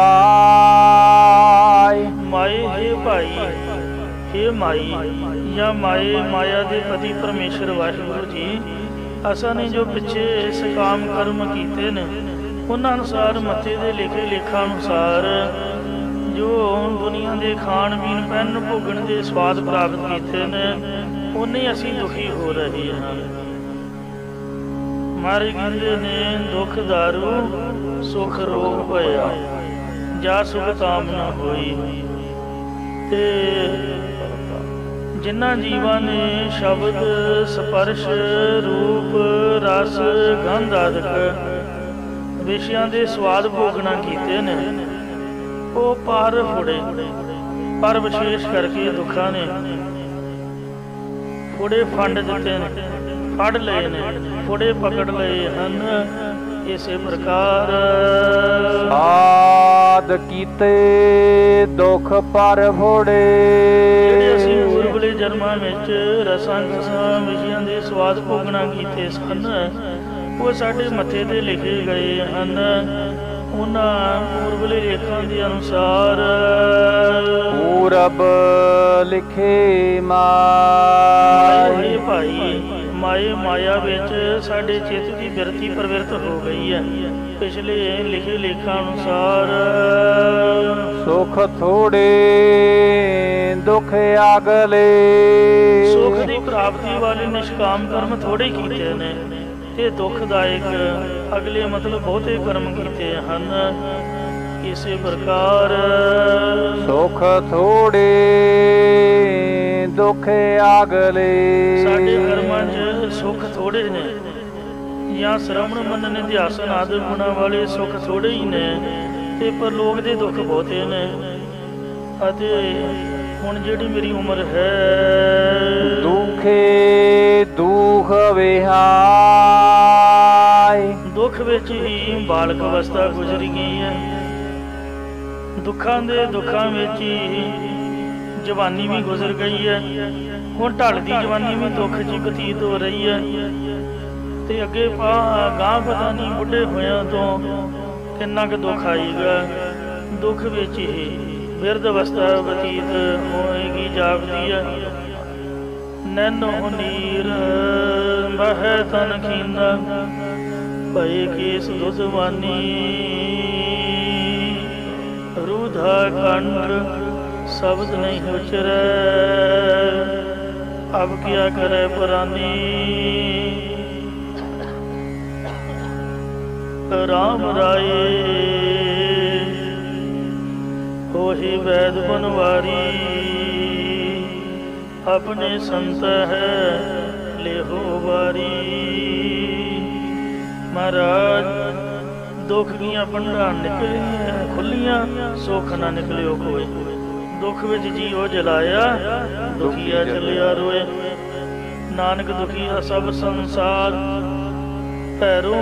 ਮਾਏ ਹੇ ਭਾਈ ਹੇ ਮਾਈ ਜਾਂ ਮਾਏ ਮਾਇਆ ਦੇ ਪਤੀ ਪਰਮੇਸ਼ਰ ਵਾਹਿਗੁਰੂ ਜੀ, ਅਸਾਂ ਨੇ ਜੋ ਪਿੱਛੇ ਸਕਾਮ ਕਰਮ ਕੀਤੇ ਨੇ ਉਹਨਾਂ ਅਨੁਸਾਰ ਮੱਥੇ ਦੇ ਲਿਖੇ ਲੇਖਾਂ ਅਨੁਸਾਰ ਜੋ ਦੁਨੀਆ ਦੇ ਖਾਣ ਪੀਣ ਪਹਿਨ ਭੋਗਣ ਦੇ ਸਵਾਦ ਪ੍ਰਾਪਤ ਕੀਤੇ ਨੇ, ਉਹਨੇ ਅਸੀਂ ਦੁਖੀ ਹੋ ਰਹੇ ਹਾਂ। ਮਾਰੇ ਕਹਿੰਦੇ ਨੇ ਦੁੱਖ ਦਾਰੂ ਸੁਖ ਰੋਗ ਭਇਆ, ਜਾ ਸੁਖ ਤਾਮ ਨਾ ਹੋਈ। ਤੇ ਜਿਨ੍ਹਾਂ ਜੀਵਾਂ ਨੇ ਸ਼ਬਦ ਸਪਰਸ਼ ਰੂਪ ਰਸ ਗੰਧ ਆਦਿਕ ਵਿਸ਼ਿਆਂ ਦੇ ਸਵਾਦ ਭੋਗਣਾ ਕੀਤੇ ਨੇ, ਉਹ ਪਰ ਫੁੜੇ, ਪਰ ਵਿਸ਼ੇਸ਼ ਕਰਕੇ ਦੁੱਖਾਂ ਨੇ ਫੁੜੇ ਫੰਡ ਦਿੱਤੇ ਨੇ, ਫੜ ਲਏ ਨੇ, ਫੁੜੇ ਪਕੜ ਲਏ ਹਨ। ਇਸੇ ਪ੍ਰਕਾਰ ਸਾਧ ਕੀਤੇ ਦੁੱਖ ਪਰ ਫੋੜੇ। ਜਿਹੜੇ ਅਸੀਂ ਪੂਰਬਲੇ ਜਨਮਾਂ ਵਿੱਚ ਰਸਾਂ ਕਸਾਂ ਵਿਸ਼ਿਆਂ ਦੇ ਸਵਾਦ ਭੋਗਣਾ ਕੀਤੇ ਸਨ, ਉਹ ਸਾਡੇ ਮੱਥੇ ਤੇ ਲਿਖੇ ਗਏ ਹਨ। ਉਹਨਾਂ ਪੂਰਬਲੇ ਲੇਖਾਂ ਦੇ ਅਨੁਸਾਰ ਪੂਰਬ ਲਿਖੇ ਮਾਏ ਭਾਈ, ਮਾਏ ਮਾਇਆ ਵਿੱਚ ਸਾਡੇ ਚਿੱਤ ਦੀ ਬਿਰਤੀ ਪ੍ਰਵਿਰਤ ਹੋ ਗਈ ਹੈ। ਪਿਛਲੇ ਲਿਖੇ ਲੇਖਾਂ ਅਨੁਸਾਰ ਸੁਖ ਥੋੜੇ ਦੁੱਖ ਅਗਲੇ। ਸੁਖ ਦੀ ਪ੍ਰਾਪਤੀ ਵਾਲੇ ਨਿਸ਼ਕਾਮ ਕਰਮ ਥੋੜੇ ਕੀਤੇ ਨੇ ਤੇ ਦੁਖਦਾਇਕ ਅਗਲੇ ਮਤਲਬ ਬਹੁਤੇ ਕਰਮ ਕੀਤੇ ਹਨ। ਇਸੇ ਪ੍ਰਕਾਰ ਸੁਖ ਥੋੜੇ ਦੁੱਖ ਅਗਲੇ। ਸਾਡੇ ਕਰਮਾਂ 'ਚ ਸੁੱਖ ਥੋੜੇ ਨੇ, ਜਾਂ ਸ਼ਰਵਣ ਮੰਨਣ ਅਧਿਆਸਨ ਆਦਿ ਗੁਣਾਂ ਵਾਲੇ ਸੁੱਖ ਥੋੜੇ ਹੀ ਨੇ ਤੇ ਪਰਲੋਕ ਦੇ ਦੁੱਖ ਬਹੁਤੇ ਨੇ। ਅਤੇ ਹੁਣ ਜਿਹੜੀ ਮੇਰੀ ਉਮਰ ਹੈ, ਦੁਖੇ ਦੁਖ ਵਿਹਾਈ, ਦੁੱਖ ਵਿੱਚ ਹੀ ਬਾਲਕ ਅਵਸਥਾ ਗੁਜ਼ਰ ਗਈ ਹੈ। ਦੁੱਖਾਂ ਵਿੱਚ ਹੀ ਜਵਾਨੀ ਵੀ ਗੁਜ਼ਰ ਗਈ ਹੈ। ਹੁਣ ਢਲਦੀ ਜਵਾਨੀ ਵੀ ਦੁੱਖ 'ਚ ਬਤੀਤ ਹੋ ਰਹੀ ਹੈ ਤੇ ਅੱਗੇ ਗਾਂ ਪਤਾ ਨਹੀਂ ਬੁੱਢੇ ਹੋਇਆਂ ਤੋਂ ਕਿੰਨਾ ਕੁ ਦੁੱਖ ਆਏਗਾ। ਦੁੱਖ ਵਿੱਚ ਹੀ ਬਿਰਧ ਅਵਸਥਾ ਬਤੀਤ ਹੋਏਗੀ, ਜਾਪਦੀ ਹੈ। ਨੈਣੋ ਨੀਰ ਬਹਿ ਤਨ ਖੀਨਾ, ਭਏ ਕੇਸ ਦੁਧਵਾਨੀ, ਰੂਧਾ ਕੰਠ शब्द नहीं उचरै, अब क्या करे पुरानी। राम राय होहि वैद बनवारी, अपने संत है लेहो वारी। महाराज दुख दियां पंडां निकलियां खुलियां, सुख ना निकलियो कोई। दुख विच जीव जलाया, दुखिया चलिया रोए। नानक दुखिया सब संसार, पैरों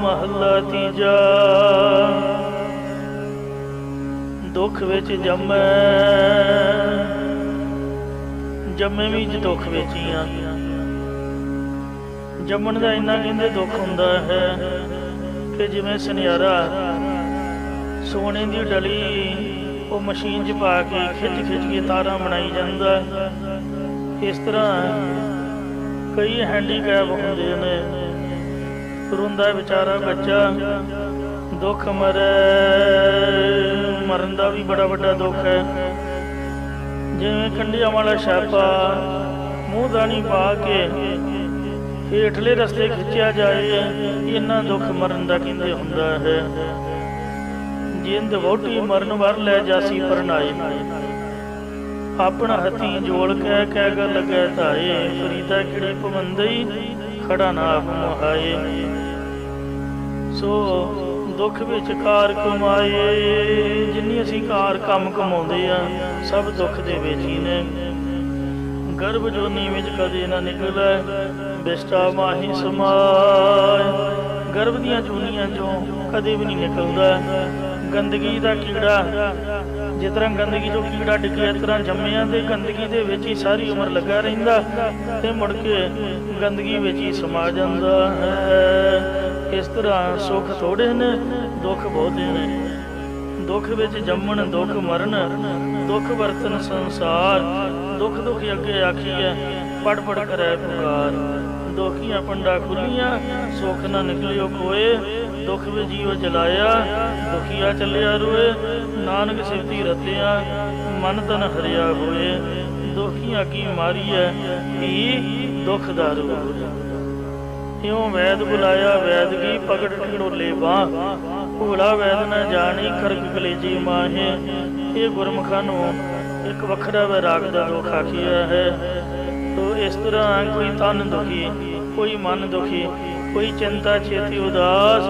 महला तीजा। दुख विच जमै, जमे भी दुख विच ही आ। जमण दा इन्ना कहंदे दुख हुंदा है कि जिवें सुनियारा सोने दी डली ਉਹ ਮਸ਼ੀਨ 'ਚ ਪਾ ਕੇ ਖਿੱਚ ਕੇ ਤਾਰਾਂ ਬਣਾਈ ਜਾਂਦਾ। ਇਸ ਤਰ੍ਹਾਂ ਕਈ ਹੈਂਡੀਕੈਪ ਹੁੰਦੇ ਨੇ। ਰੋਂਦਾ ਵਿਚਾਰਾ ਬੱਚਾ, ਦੁੱਖ ਮਰਨ ਦਾ ਵੀ ਬੜਾ ਵੱਡਾ ਦੁੱਖ ਹੈ। ਜਿਵੇਂ ਕੰਢਿਆਂ ਵਾਲਾ ਛਾਪਾ ਮੂੰਹਦਾਨੀ ਪਾ ਕੇ ਹੇਠਲੇ ਰਸਤੇ ਖਿੱਚਿਆ ਜਾਏ, ਇੰਨਾ ਦੁੱਖ ਮਰਨ ਦਾ ਕਹਿੰਦੇ ਹੁੰਦਾ ਹੈ। ਜਿੰਦ ਵਹੁਟੀ ਮਰਨ ਵਰ ਲੈ ਜਾਸੀ ਪਰਨਾਏ, ਆਪਣਾ ਹੱਥੀ ਜੋੜ ਕਹਿ ਕਰ ਲੱਗੇ ਧਾਏ। ਫਰੀਦਾ ਕਿਹੜੀ ਪਵੰਦਈ ਖੜਾ ਨਾ ਆਪ ਮੁਹਾਏ। ਸੋ ਦੁੱਖ ਵਿੱਚ ਕਾਰ ਕਮਾਏ, ਜਿੰਨੀ ਅਸੀਂ ਕਾਰ ਕੰਮ ਕਮਾਉਂਦੇ ਆ ਸਭ ਦੁੱਖ ਦੇ ਵਿੱਚ ਹੀ ਨੇ। ਗਰਭ ਜੋਨੀ ਵਿੱਚ ਕਦੇ ਨਾ ਨਿਕਲੇ, ਬਿਸ਼ਟਾ ਮਾਹੀ ਸਮਾਏ। ਗਰਭ ਦੀਆਂ ਜੂਨੀਆਂ 'ਚੋਂ ਕਦੇ ਵੀ ਨਹੀਂ ਨਿਕਲਦਾ। ਗੰਦਗੀ ਦਾ ਕੀੜਾ, ਜਿਸ ਤਰ੍ਹਾਂ ਗੰਦਗੀ 'ਚੋਂ ਕੀੜਾ ਡਿੱਗਿਆ, ਇਸ ਤਰ੍ਹਾਂ ਜੰਮਿਆ ਤੇ ਗੰਦਗੀ ਦੇ ਵਿੱਚ ਹੀ ਸਾਰੀ ਉਮਰ ਲੱਗਾ ਰਹਿੰਦਾ ਤੇ ਮੁੜ ਕੇ ਗੰਦਗੀ ਵਿੱਚ ਹੀ ਸਮਾ ਜਾਂਦਾ ਹੈ। ਇਸ ਤਰ੍ਹਾਂ ਸੁੱਖ ਥੋੜੇ ਨੇ, ਦੁੱਖ ਬਹੁਤੇ ਨੇ। ਦੁੱਖ ਵਿੱਚ ਜੰਮਣ, ਦੁੱਖ ਮਰਨ, ਦੁੱਖ ਵਰਤਨ ਸੰਸਾਰ। ਦੁੱਖ ਅੱਗੇ ਆਖੀਐ, ਪੜ ਕਰੇ ਪੁਕਾਰ। ਦੁਖੀਆਂ ਪੰਡਾ ਖੁੱਲੀਆਂ, ਸੁੱਖ ਨਾ ਨਿਕਲਿਓ ਕੋਏ। ਦੁੱਖ ਵਿੱਚ ਜੀਵ ਜਲਾਇਆ, ਦੁਖੀਆ ਚੱਲਿਆ ਰੋਏ। ਨਾਨਕ ਸਿਫਤੀ ਰਤਿਆ, ਮਨ ਤਨ ਹਰਿਆ ਹੋਏ। ਦੁਖੀਆਂ ਕੀ ਮਾਰੀਐ ਵੀ ਦੁੱਖ ਦਾ ਰੋਗ। ਇਉਂ ਵੈਦ ਬੁਲਾਇਆ, ਵੈਦ ਕੀ ਪਕੜ ਢੋਲੇ ਬਾਹ। ਭੋਲਾ ਵੈਦ ਨਾ ਜਾਣੀ, ਖਰਕ ਕਲੇਜੀ ਮਾਹੇ। ਇਹ ਗੁਰਮੁਖਾਂ ਨੂੰ ਇੱਕ ਵੱਖਰਾ ਵੈਰਾਗ ਦਾ ਦੁੱਖ ਆਖਿਆ ਹੈ। ਤੋ ਇਸ ਤਰ੍ਹਾਂ ਕੋਈ ਤਨ ਦੁਖੀ, ਕੋਈ ਮਨ ਦੁਖੀ, ਕੋਈ ਚਿੰਤਾ ਚੇਤੀ ਉਦਾਸ,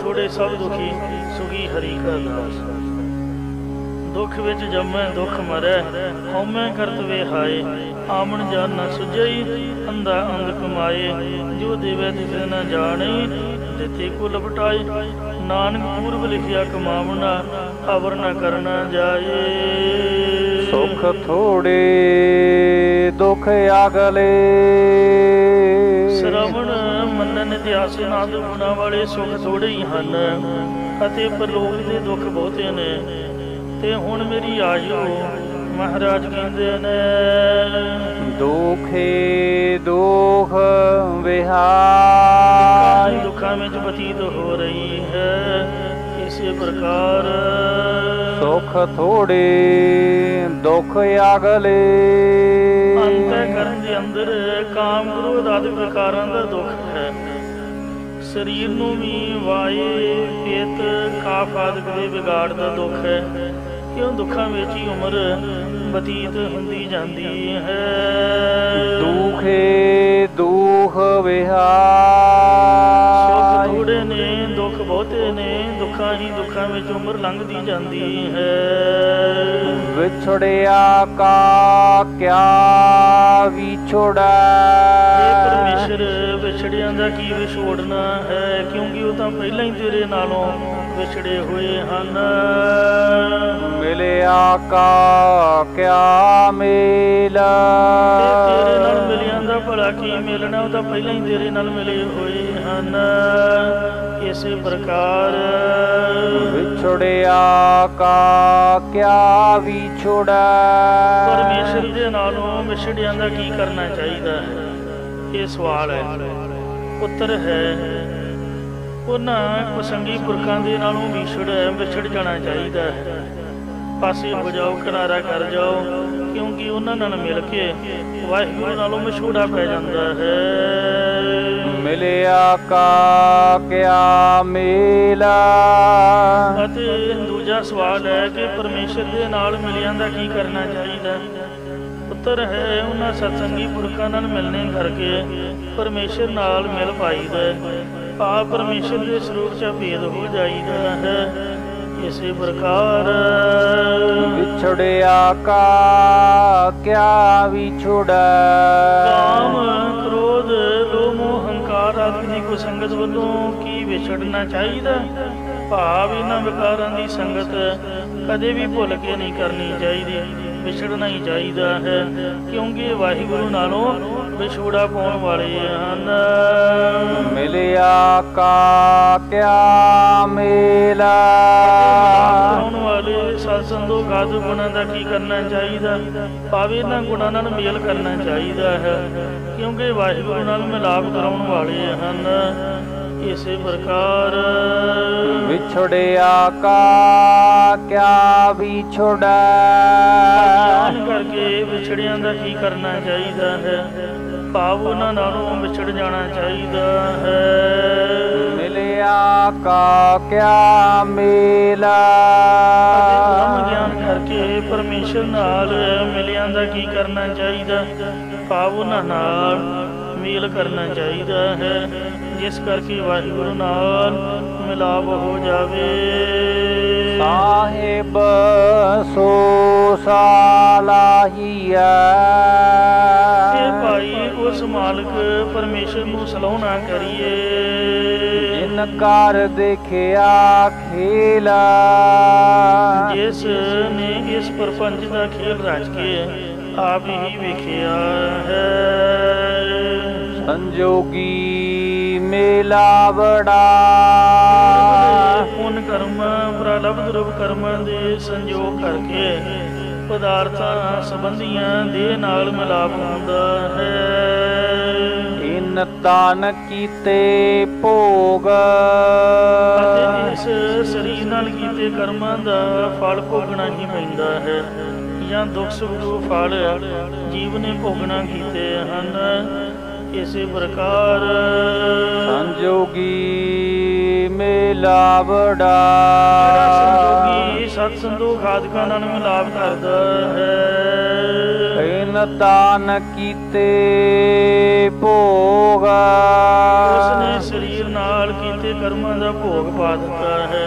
ਥੋੜੇ ਸਭ ਦੁਖੀ, ਸੁਖੀ ਹਰੀ ਕਾ ਦਾਸ। ਦੁੱਖ ਵਿੱਚ ਜੰਮੈ ਦੁੱਖ ਮਰੈ, ਹਉਮੈ ਕਰਤ ਵੇ ਹਾਏ। ਆਮਣ ਜਾਨ ਨ ਸੁਝਈ, ਅੰਧਾ ਅੰਧ ਕਮਾਏ। ਜੋ ਦੇਵੈ ਤਿਸੈ ਨ ਜਾਣਈ, ਦਿੱਤੇ ਕੋ ਲਪਟਾਏ। ਨਾਨਕ ਪੂਰਬ ਲਿਖਿਆ ਕਮਾਵਣਾ, ਅਵਰ ਨ ਕਰਨਾ ਜਾਏ। ਸੁਖ ਥੋੜੇ ਦੁਖ ਅਗਲੇ। ਸ਼ਰਵਣ ਮੰਨਣ ਇਤਿਹਾਸ ਆਨੰਦ ਗੁਣਾਂ ਵਾਲੇ ਸੁਖ ਥੋੜੇ ਹੀ ਹਨ, ਅਤੇ ਪਰਲੋਕ ਦੇ ਦੁੱਖ ਬਹੁਤੇ ਨੇ। ਤੇ ਹੁਣ ਮੇਰੀ ਆਜੋ ਮਹਾਰਾਜ ਕਹਿੰਦੇ ਨੇ, ਦੁਖੇ ਦੁਖ ਵਿਹਾਰ। ਦੁੱਖਾਂ ਵਿੱਚ ਬਤੀਤ ਹੋ ਰਹੀ ਹੈ। ਇਸੇ ਪ੍ਰਕਾਰ ਸੁਖ ਥੋੜੇ ਦੁਖ ਅਗਲੇ। ਅੰਤःਕਰਨ ਦੇ ਅੰਦਰ ਕਾਮ ਕ੍ਰੋਧ ਆਦਿ ਪ੍ਰਕਾਰਾਂ ਦਾ ਦੁੱਖ ਹੈ। ਸਰੀਰ ਨੂੰ ਵੀ ਵਾਏ ਪਿੱਤ ਕਾਫ ਆਦਿ ਦੇ ਵਿਗਾੜ ਦਾ ਦੁੱਖ ਹੈ। ਕਿਉਂ ਦੁੱਖਾਂ ਵਿੱਚ ਹੀ ਉਮਰ ਬਤੀਤ ਹੁੰਦੀ ਜਾਂਦੀ ਹੈ। ਦੁਖੇ ਦੁਖ ਵਿਹਾਰ। ਸੁੱਖ ਥੋੜੇ ਨੇ ਦੁੱਖ ਬਹੁਤੇ ਨੇ, ਦੁੱਖਾਂ ਹੀ ਦੁੱਖਾਂ ਵਿੱਚ ਉਮਰ ਲੰਘਦੀ ਜਾਂਦੀ ਹੈ। ਵਿਛੜਿਆ ਕਾ ਕਿਆ ਵਿਛੋੜਾ। ਪਰਮੇਸ਼ਰ ਵਿਛੜਿਆਂ ਦਾ ਕੀ ਵਿਛੋੜਨਾ ਹੈ, ਕਿਉਂਕਿ ਉਹ ਤਾਂ ਪਹਿਲਾਂ ਹੀ ਤੇਰੇ ਨਾਲੋਂ ਵਿਛੜੇ ਹੋਏ ਹਨ। ਮਿਲਿਆ ਕਾ ਕਿਆ ਮੇਲ। ਤੇਰੇ ਨਾਲ ਮਿਲਿਆਂ ਦਾ ਭਲਾ ਕੀ ਮਿਲਣਾ, ਉਹ ਤਾਂ ਪਹਿਲਾਂ ਹੀ ਤੇਰੇ ਨਾਲ ਮਿਲੇ ਹੋਏ ਹਨ। ਇਸੇ ਪ੍ਰਕਾਰ ਵਿਛੜਿਆ ਕਾ ਕਿਆ ਵਿਛੋੜਾ। ਪਰਮੇਸ਼ਰ ਦੇ ਨਾਲੋਂ ਵਿਛੜਿਆਂ ਦਾ ਕੀ ਕਰਨਾ ਚਾਹੀਦਾ ਹੈ, ਇਹ ਸਵਾਲ ਹੈ। ਉੱਤਰ ਹੈ, ਉਹਨਾਂ ਕੁਸੰਗੀ ਪੁਰਖਾਂ ਦੇ ਨਾਲੋਂ ਵਿਛੜ ਜਾਣਾ ਚਾਹੀਦਾ ਹੈ। ਪਾਸੇ ਹੋ ਜਾਓ, ਕਿਨਾਰਾ ਕਰ ਜਾਓ, ਕਿਉਂਕਿ ਉਹਨਾਂ ਨਾਲ ਮਿਲ ਕੇ ਵਾਹਿਗੁਰੂ ਨਾਲੋਂ ਵਿਛੋੜਾ ਪੈ ਜਾਂਦਾ ਹੈ। ਮਿਲਿਆ ਕਾ ਕਿਆ ਮੇਲਾ। ਅਤੇ ਦੂਜਾ ਸਵਾਲ ਹੈ ਕਿ ਪਰਮੇਸ਼ਰ ਦੇ ਨਾਲ ਮਿਲਿਆਂ ਦਾ ਕੀ ਕਰਨਾ ਚਾਹੀਦਾ। ਉੱਤਰ ਹੈ, ਉਹਨਾਂ ਸਤਸੰਗੀ ਪੁਰਖਾਂ ਨਾਲ ਮਿਲਣੇ ਕਰਕੇ ਪਰਮੇਸ਼ਰ ਨਾਲ ਮਿਲ ਪਾਈਦਾ। ਭਾਵ ਪਰਮੇਸ਼ਰ ਦੇ ਸਰੂਪ 'ਚ ਭੇਦ ਹੋ ਜਾਈਦਾ ਹੈ। ਇਸੇ ਪ੍ਰਕਾਰ ਵਿਛੜਿਆ ਕਾ ਕਿਆ ਵਿਛੋੜਾ। ਕਾਮ ਕ੍ਰੋਧ ਲੋਭ ਮੋਹ ਹੰਕਾਰ ਆਦਿ ਦੀ ਕੋਈ ਸੰਗਤ ਵੱਲੋਂ ਕੀ ਵਿਛੜਨਾ ਚਾਹੀਦਾ। ਭਾਵ ਇਹਨਾਂ ਵਿਕਾਰਾਂ ਦੀ ਸੰਗਤ ਕਦੇ ਵੀ ਭੁੱਲ ਕੇ ਨਹੀਂ ਕਰਨੀ ਚਾਹੀਦੀ, ਵਿਛੜਨਾ ਹੀ ਚਾਹੀਦਾ ਹੈ, ਕਿਉਂਕਿ ਵਾਹਿਗੁਰੂ ਨਾਲੋਂ ਵਿਛੋੜਾ ਪਾਉਣ ਵਾਲੇ ਹਨ। ਮਿਲਿਆ ਕਾ ਕਿਆ ਮੇਲਾ। ਕਰਾਉਣ ਵਾਲੇ ਸਤਸੰਗੋਂ ਗਾਦ ਗੁਣਾਂ ਦਾ ਕੀ ਕਰਨਾ ਚਾਹੀਦਾ। ਭਾਵੇਂ ਇਹਨਾਂ ਗੁਣਾਂ ਨਾਲ ਮੇਲ ਕਰਨਾ ਚਾਹੀਦਾ ਹੈ, ਕਿਉਂਕਿ ਵਾਹਿਗੁਰੂ ਨਾਲ ਮਿਲਾਪ ਕਰਾਉਣ ਵਾਲੇ ਹਨ। ਇਸੇ ਪ੍ਰਕਾਰ ਵਿਛੜਿਆ ਕਾ ਕਿਆ ਵਿਛੋੜਾ। ਗਿਆਨ ਕਰਕੇ ਵਿਛੜਿਆਂ ਦਾ ਕੀ ਕਰਨਾ ਚਾਹੀਦਾ ਹੈ। ਭਾਵ ਉਹਨਾਂ ਨਾਲੋਂ ਵਿਛੜ ਜਾਣਾ ਚਾਹੀਦਾ ਹੈ। ਮਿਲਿਆ ਕਾ ਕਿਆ ਮੇਲਾ। ਬ੍ਰਹਮ ਗਿਆਨ ਕਰਕੇ ਪਰਮੇਸ਼ਰ ਨਾਲ ਮਿਲਿਆਂ ਦਾ ਕੀ ਕਰਨਾ ਚਾਹੀਦਾ। ਭਾਵ ਉਹਨਾਂ ਨਾਲ ਮੇਲ ਕਰਨਾ ਚਾਹੀਦਾ ਹੈ, ਜਿਸ ਕਰਕੇ ਵਾਹਿਗੁਰੂ ਨਾਲ ਮਿਲਾਪ ਹੋ ਜਾਵੇ। ਸਾਹਿਬ ਸੋ ਸਾਲਾਹੀਆ। ਇਹ ਭਾਈ ਉਸ ਮਾਲਕ ਪਰਮੇਸ਼ਰ ਨੂੰ ਸਲਾਹੁਣਾ ਕਰੀਏ, ਜਿਨ ਕਰ ਦੇਖਿਆ ਖੇਲਾ। ਜਿਸ ਨੇ ਇਸ ਪ੍ਰਪੰਚ ਦਾ ਖੇਲ ਰਚ ਕੇ ਆਪ ਹੀ ਵੇਖਿਆ ਹੈ। ਸੰਜੋਗੀ ਮੇਲਾ ਬੜਾ। ਪੁੰਨ ਕਰਮ ਪ੍ਰਲਬਧ ਰੂਪ ਕਰਮਾਂ ਦੇ ਸੰਜੋਗ ਕਰਕੇ ਪਦਾਰਥਾਂ ਸੰਬੰਧੀਆਂ ਦੇ ਨਾਲ ਮਿਲਾਪ ਹੁੰਦਾ ਹੈ। ਇਨ ਤਾਨ ਕੀਤੇ ਭੋਗ। ਅਤੇ ਇਸ ਸਰੀਰ ਨਾਲ ਕੀਤੇ ਕਰਮਾਂ ਦਾ ਫਲ ਭੋਗਣਾ ਹੀ ਪੈਂਦਾ ਹੈ, ਜਾਂ ਦੁੱਖ ਸੁੱਖ ਦੇ ਫਲ ਜੀਵ ਨੇ ਭੋਗਣਾ ਕੀਤੇ ਹਨ। ਇਸੇ ਪ੍ਰਕਾਰ ਸੰਜੋਗੀ ਮੇਲਾ ਬੜਾ। ਸੰਜੋਗੀ ਸਤ ਸੰਤੋਖ ਆਦਿਕਾਂ ਨਾਲ ਮਿਲਾਪ ਕਰਦਾ ਹੈ। ਇਨ ਤਾਨ ਕੀਤੇ ਭੋਗ। ਉਸਨੇ ਸਰੀਰ ਨਾਲ ਕੀਤੇ ਕਰਮਾਂ ਦਾ ਭੋਗ ਪਾ ਦਿੱਤਾ ਹੈ,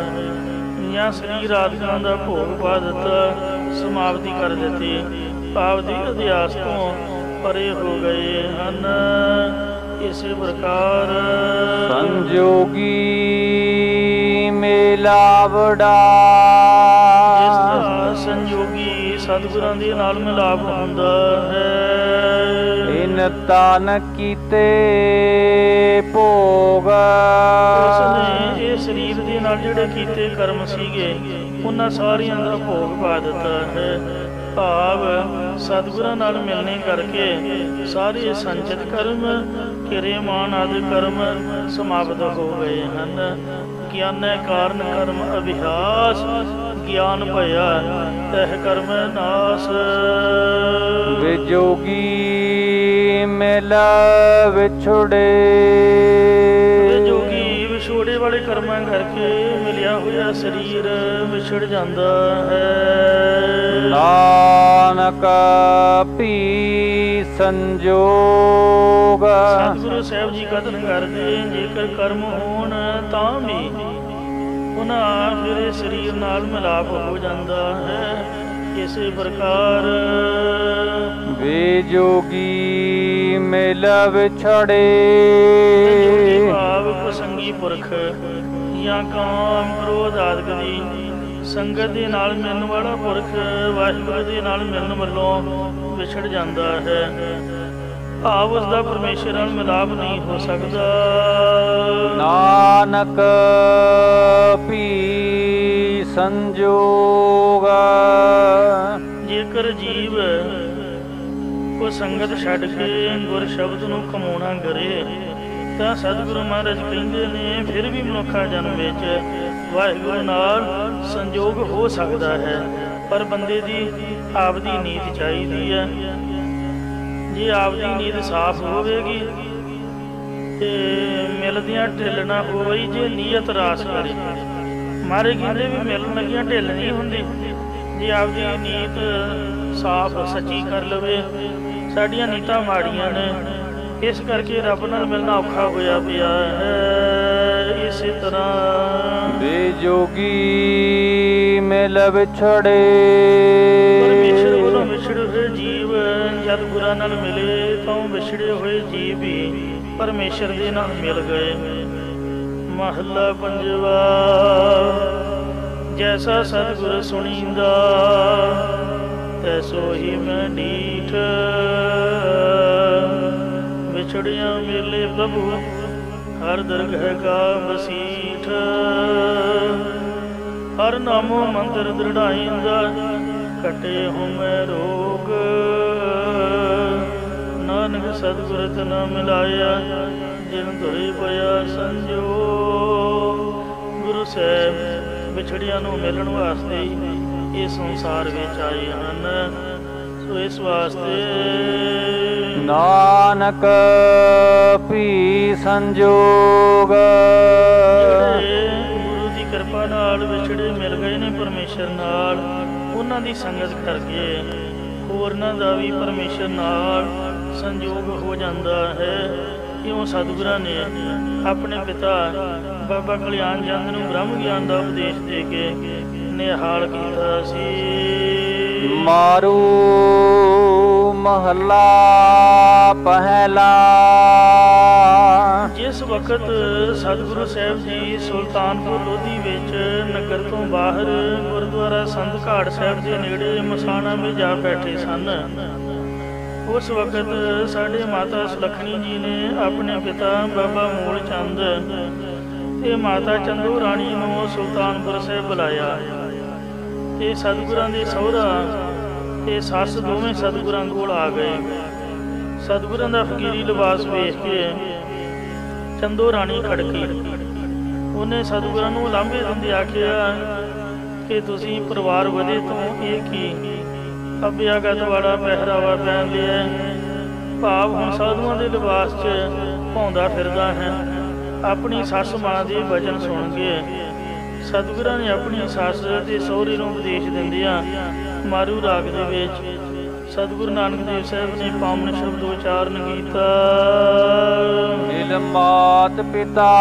6 ਸਰੀਰ ਆਦਿਕਾਂ ਦਾ ਭੋਗ ਪਾ ਦਿੱਤਾ, ਸਮਾਪਤੀ ਕਰ ਦਿੱਤੀ, ਭਾਵ ਦੀ ਅਧਿਆਸ ਤੋਂ ਪਰੇ ਹੋ ਗਏ ਹਨ। ਇਸੇ ਪ੍ਰਕਾਰ ਸੰਜੋਗੀ ਮਿਲਾਵੜਾ, ਜਿਸ ਦਾ ਸੰਜੋਗੀ ਸਤਿਗੁਰਾਂ ਦੇ ਨਾਲ ਮਿਲਾਪ ਹੁੰਦਾ ਹੈ, ਇਨ ਤਨ ਕੀਤੇ ਭੋਗ, ਉਸਨੇ ਇਹ ਸਰੀਰ ਦੇ ਨਾਲ ਜਿਹੜੇ ਕੀਤੇ ਕਰਮ ਸੀਗੇ ਉਹਨਾਂ ਸਾਰਿਆਂ ਦਾ ਭੋਗ ਪਾ ਦਿੱਤਾ ਹੈ। ਭਾਵ ਸਤਿਗੁਰਾਂ ਨਾਲ ਮਿਲਣੇ ਕਰਕੇ ਸਾਰੇ ਸੰਚਿਤ ਕਰਮ, ਕਿਰਿਆਮਾਨ ਆਦਿ ਕਰਮ ਸਮਾਪਤ ਹੋ ਗਏ ਹਨ। ਗਿਆਨੈ ਕਾਰਨ ਕਰਮ ਅਭਿਆਸ, ਗਿਆਨ ਭਇਆ ਤਹ ਕਰਮ ਨਾਸ। ਵਿਜੋਗੀ ਮਿਲ ਵਿਛੁੜੇ, ਵਿਜੋਗੀ ਵਿਛੋੜੇ ਵਾਲੇ ਕਰਮਾਂ ਕਰਕੇ ਮਿਲਿਆ ਹੋਇਆ ਸਰੀਰ ਵਿਛੜ ਜਾਂਦਾ ਹੈ। ਨਾਨਕ ਭੀ ਸੰਜੋਗ, ਸਤਿਗੁਰੂ ਸਾਹਿਬ ਜੀ ਕਥਨ ਕਰਦੇ, ਜੇਕਰ ਕਰਮ ਹੋਣ ਤਾਂ ਵੀ ਉਹਨਾਂ ਫਿਰ ਸਰੀਰ ਨਾਲ ਮਿਲਾਪ ਹੋ ਜਾਂਦਾ ਹੈ। ਇਸੇ ਪ੍ਰਕਾਰ ਵਿਜੋਗੀ ਮਿਲ ਵਿਛੜੇ, ਭਾਵ ਪ੍ਰਸੰਗੀ ਪੁਰਖ ਜਾਂ ਕਾਮ ਕ੍ਰੋਧ ਆਦਿ ਦੀ ਸੰਗਤ ਦੇ ਨਾਲ ਮਿਲਣ ਵਾਲਾ ਪੁਰਖ ਵਾਹਿਗੁਰੂ ਦੇ ਨਾਲ ਮਿਲਣ ਵੱਲੋਂ ਵਿਛੜ ਜਾਂਦਾ ਹੈ। ਭਾਵ ਉਸ ਦਾ ਪਰਮੇਸ਼ਰ ਨਾਲ ਮਿਲਾਪ ਨਹੀਂ ਹੋ ਸਕਦਾ। ਨਾਨਕ ਭੀ ਸੰਜੋਗ, ਜੇਕਰ ਜੀਵ ਕੋ ਸੰਗਤ ਛੱਡ ਕੇ ਗੁਰ ਸ਼ਬਦ ਨੂੰ ਕਮਾਉਣਾ ਕਰੇ ਤਾਂ ਸਤਿਗੁਰੂ ਮਹਾਰਾਜ ਕਹਿੰਦੇ ਨੇ ਫਿਰ ਵੀ ਮਨੁੱਖਾ ਜਨਮ ਵਿੱਚ ਵਾਹਿਗੁਰੂ ਨਾਲ ਸੰਜੋਗ ਹੋ ਸਕਦਾ ਹੈ, ਪਰ ਬੰਦੇ ਦੀ ਆਪਦੀ ਨੀਤ ਚਾਹੀਦੀ ਹੈ। ਜੇ ਆਪਦੀ ਨੀਤ ਸਾਫ਼ ਹੋਵੇਗੀ ਤੇ ਮਿਲਦਿਆਂ ਢਿੱਲ ਨਾ ਹੋਵੇ, ਜੇ ਨੀਅਤ ਰਾਸ ਕਰੇ। ਮਾਰੇ ਕਹਿੰਦੇ ਵੀ ਮਿਲਣ ਲੱਗਿਆਂ ਢਿੱਲ ਨਹੀਂ ਹੁੰਦੀ, ਜੇ ਆਪਦੀ ਨੀਤ ਸਾਫ਼ ਸੱਚੀ ਕਰ ਲਵੇ। ਸਾਡੀਆਂ ਨੀਤਾਂ ਮਾੜੀਆਂ ਨੇ, ਇਸ ਕਰਕੇ ਰੱਬ ਨਾਲ ਮਿਲਣਾ ਔਖਾ ਹੋਇਆ ਪਿਆ ਹੈ। ਇਸੇ ਤਰ੍ਹਾਂ ਬੇਜੋਗੀ ਮਿਲ ਵਿਛੜੇ, ਪਰਮੇਸ਼ਰ ਵੱਲੋਂ ਵਿਛੜੇ ਹੋਏ ਜੀਵ ਜਦ ਗੁਰਾਂ ਨਾਲ ਮਿਲੇ ਤਾਂ ਵਿਛੜੇ ਹੋਏ ਜੀਵ ਵੀ ਪਰਮੇਸ਼ਰ ਦੇ ਨਾਲ ਮਿਲ ਗਏ। ਮਹੱਲਾ ਪੰਜਵਾ। ਜੈਸਾ ਸਤਿਗੁਰ ਸੁਣੀਂਦਾ ਤੈਸੋ ਹੀ ਮੈਂ ਡੀਠ, ਵਿਛੜਿਆ ਮੇਲੇ ਪ੍ਰਭੂ ਹਰ ਦਰਗਹਿ ਕਾ ਬਸੀਠ। ਹਰ ਨਾਮੋ ਮੰਤਰ ਦ੍ਰਿੜਾਇਂਦਾ ਕਟੇ ਹੋਮੈ ਰੋਗ, ਨਾਨਕ ਸਤਿਗੁਰ ਤਨ ਮਿਲਾਇਆ ਜਿਨ ਧੁਰੇ ਪਿਆ ਸੰਜੋਗ। ਗੁਰੂ ਸਾਹਿਬ ਵਿਛੜਿਆਂ ਨੂੰ ਮਿਲਣ ਵਾਸਤੇ ਇਸ ਸੰਸਾਰ ਵਿੱਚ ਆਏ ਹਨ। ਸੋ ਇਸ ਵਾਸਤੇ ਨਾਨਕ ਭੀ ਸੰਜੋਗ, ਗੁਰੂ ਦੀ ਕਿਰਪਾ ਨਾਲ ਵਿਛੜੇ ਮਿਲ ਗਏ ਨੇ ਪਰਮੇਸ਼ਰ ਨਾਲ, ਉਹਨਾਂ ਦੀ ਸੰਗਤ ਕਰਕੇ ਹੋਰਨਾਂ ਦਾ ਵੀ ਪਰਮੇਸ਼ਰ ਨਾਲ ਸੰਜੋਗ ਹੋ ਜਾਂਦਾ ਹੈ। ਕਿਉਂ ਸਤਿਗੁਰਾਂ ਨੇ ਆਪਣੇ ਪਿਤਾ ਬਾਬਾ ਕਲਿਆਣ ਚੰਦ ਨੂੰ ਬ੍ਰਹਮ ਗਿਆਨ ਦਾ ਉਪਦੇਸ਼ ਦੇ ਕੇ ਨਿਹਾਲ ਕੀਤਾ ਸੀ। ਮਾਰੂ ਮਹੱਲਾ ਪਹਿਲਾ। ਜਿਸ ਵਕਤ ਸਤਿਗੁਰੂ ਸਾਹਿਬ ਜੀ ਸੁਲਤਾਨਪੁਰ ਲੋਧੀ ਵਿੱਚ ਨਗਰ ਤੋਂ ਬਾਹਰ ਗੁਰਦੁਆਰਾ ਸੰਤ ਘਾਟ ਸਾਹਿਬ ਦੇ ਨੇੜੇ ਮਸਾਣਾ ਵਿੱਚ ਜਾ ਬੈਠੇ ਸਨ, ਉਸ ਵਕਤ ਸਾਡੇ ਮਾਤਾ ਸੁਲੱਖਣੀ ਜੀ ਨੇ ਆਪਣੇ ਪਿਤਾ ਬਾਬਾ ਮੂਲ ਚੰਦ ਤੇ ਮਾਤਾ ਚੰਦੂ ਰਾਣੀ ਨੂੰ ਸੁਲਤਾਨਪੁਰ ਸਾਹਿਬ ਬੁਲਾਇਆ ਤੇ ਸਤਿਗੁਰਾਂ ਦੇ ਸਹੁਰਾ ਤੇ ਸੱਸ ਦੋਵੇਂ ਸਤਿਗੁਰਾਂ ਕੋਲ ਆ ਗਏ। ਸਤਿਗੁਰਾਂ ਦਾ ਫਕੀਰੀ ਲਿਬਾਸ ਵੇਖ ਕੇ ਚੰਦੋ ਰਾਣੀ ਖੜਕੀ। ਉਹਨੇ ਸਤਿਗੁਰਾਂ ਨੂੰ ਲਾਂਭੇ ਦਿੰਦੇ ਆਖਿਆ ਕਿ ਤੁਸੀਂ ਪਰਿਵਾਰ ਵਧੇ ਤੋਂ ਇਹ ਕੀ ਅਭਿਆਗਤ ਵਾਲਾ ਪਹਿਰਾਵਾ ਪਹਿਨ ਲਿਆ, ਭਾਵ ਹੁਣ ਸਾਧੂਆਂ ਦੇ ਲਿਬਾਸ 'ਚ ਪਾਉਂਦਾ ਫਿਰਦਾ ਹੈ। ਆਪਣੀ ਸੱਸ ਮਾਂ ਦੇ ਵਚਨ ਸੁਣ ਕੇ ਸਤਿਗੁਰਾਂ ਨੇ ਆਪਣੀ ਸੱਸ ਤੇ ਸਹੁਰੇ ਨੂੰ ਉਪਦੇਸ਼ ਦਿੰਦਿਆਂ ਮਾਰੂ ਰਾਗ ਦੇ ਵਿੱਚ ਸਤਿਗੁਰੂ ਨਾਨਕ ਦੇਵ ਸਾਹਿਬ ਨੇ ਪਾਵਨ ਸ਼ਬਦ ਉਚਾਰਨ ਕੀਤਾ। ਮਿਲ ਮਾਤ ਪਿਤਾ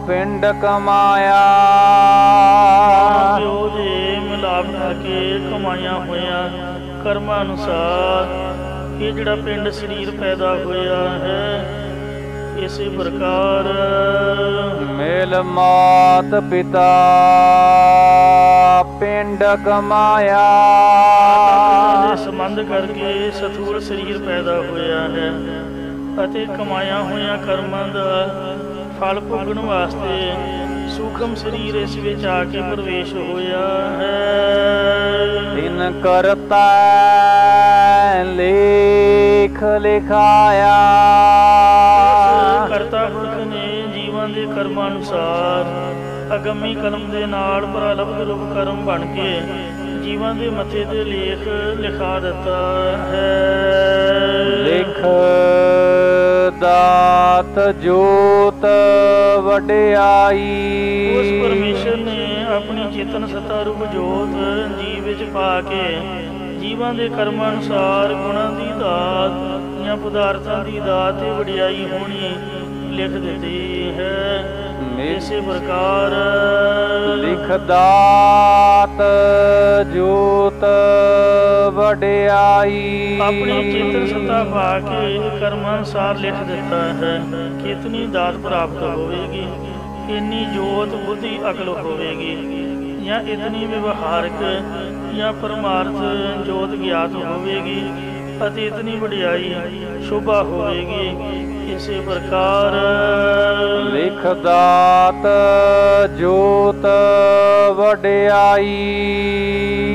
ਪਿੰਡ ਕਮਾਇਆ। ਪਿਓ ਦੇ ਮਿਲਾਪ ਕਰਕੇ ਕਮਾਈਆਂ ਹੋਈਆਂ ਕਰਮਾਂ ਅਨੁਸਾਰ ਇਹ ਜਿਹੜਾ ਪਿੰਡ ਸਰੀਰ ਪੈਦਾ ਹੋਇਆ ਹੈ, ਇਸੇ ਪ੍ਰਕਾਰ ਮੇਲ ਮਾਤ ਪਿਤਾ ਪਿੰਡ ਕਮਾਇਆ। ਦੇ ਸੰਬੰਧ ਕਰਕੇ ਸਥੂਲ ਸਰੀਰ ਪੈਦਾ ਹੋਇਆ ਹੈ ਅਤੇ ਕਮਾਇਆ ਹੋਈਆਂ ਕਰਮਾਂ ਦਾ ਫਲ ਭੋਗਣ ਵਾਸਤੇ ਸੂਖਮ ਸਰੀਰ ਇਸ ਵਿੱਚ ਆ ਕੇ ਪ੍ਰਵੇਸ਼ ਹੋਇਆ ਹੈ। ਤਿਨ ਕਰਤਾ ਲੇਖ ਲਿਖਾਇਆ। ਕਰਤਾ ਪੁਰਖ ਨੇ ਜੀਵਾਂ ਦੇ ਕਰਮਾਂ ਅਨੁਸਾਰ ਅਗੰਮੀ ਕਲਮ ਦੇ ਨਾਲ ਪ੍ਰਾਰਬਧ ਰੂਪ ਕਰਮ ਬਣ ਕੇ ਜੀਵਾਂ ਦੇ ਮੱਥੇ ਤੇ ਲੇਖ ਲਿਖਾ ਦਿੱਤਾ ਹੈ। ਲਿਖ ਦਾਤ ਜੋਤ ਵਡਿਆਈ। ਉਸ ਪਰਮੇਸ਼ਰ ਨੇ ਆਪਣੀ ਚੇਤਨ ਸੱਤਾ ਰੂਪ ਜੋਤ ਜੀਵ ਵਿੱਚ ਪਾ ਕੇ ਜੀਵਾਂ ਦੇ ਕਰਮਾਂ ਅਨੁਸਾਰ ਗੁਣਾਂ ਦੀ ਦਾਤ ਜਾਂ ਪਦਾਰਥਾਂ ਦੀ ਦਾਤ ਤੇ ਵਡਿਆਈ ਹੋਣੀ ਲਿਖ ਦਿੱਤੀ ਹੈ। ਇਸੇ ਪ੍ਰਕਾਰ ਲਿਖ ਦਾਤ ਜੋਤ ਵਡਿਆਈ। ਆਪਣੀ ਚੇਤਨ ਸੱਤਾ ਪਾ ਕੇ ਕਰਮਾਂ ਅਨੁਸਾਰ ਲਿਖ ਦਿੱਤਾ ਹੈ ਕਿ ਇਤਨੀ ਦਾਤ ਪ੍ਰਾਪਤ ਹੋਵੇਗੀ, ਇੰਨੀ ਜੋਤ ਬੁੱਧੀ ਅਕਲ ਹੋਵੇਗੀ, ਜਾਂ ਇਤਨੀ ਵਿਵਹਾਰਕ ਜਾਂ ਪਰਮਾਰਥ ਜੋਤ ਗਿਆਤ ਹੋਵੇਗੀ ਅਤੇ ਇਤਨੀ ਵਡਿਆਈ ਸ਼ੋਭਾ ਹੋਵੇਗੀ। ਇਸੇ ਪ੍ਰਕਾਰ ਲਿਖ ਦਾਤ ਜੋਤ ਵਡਿਆਈ।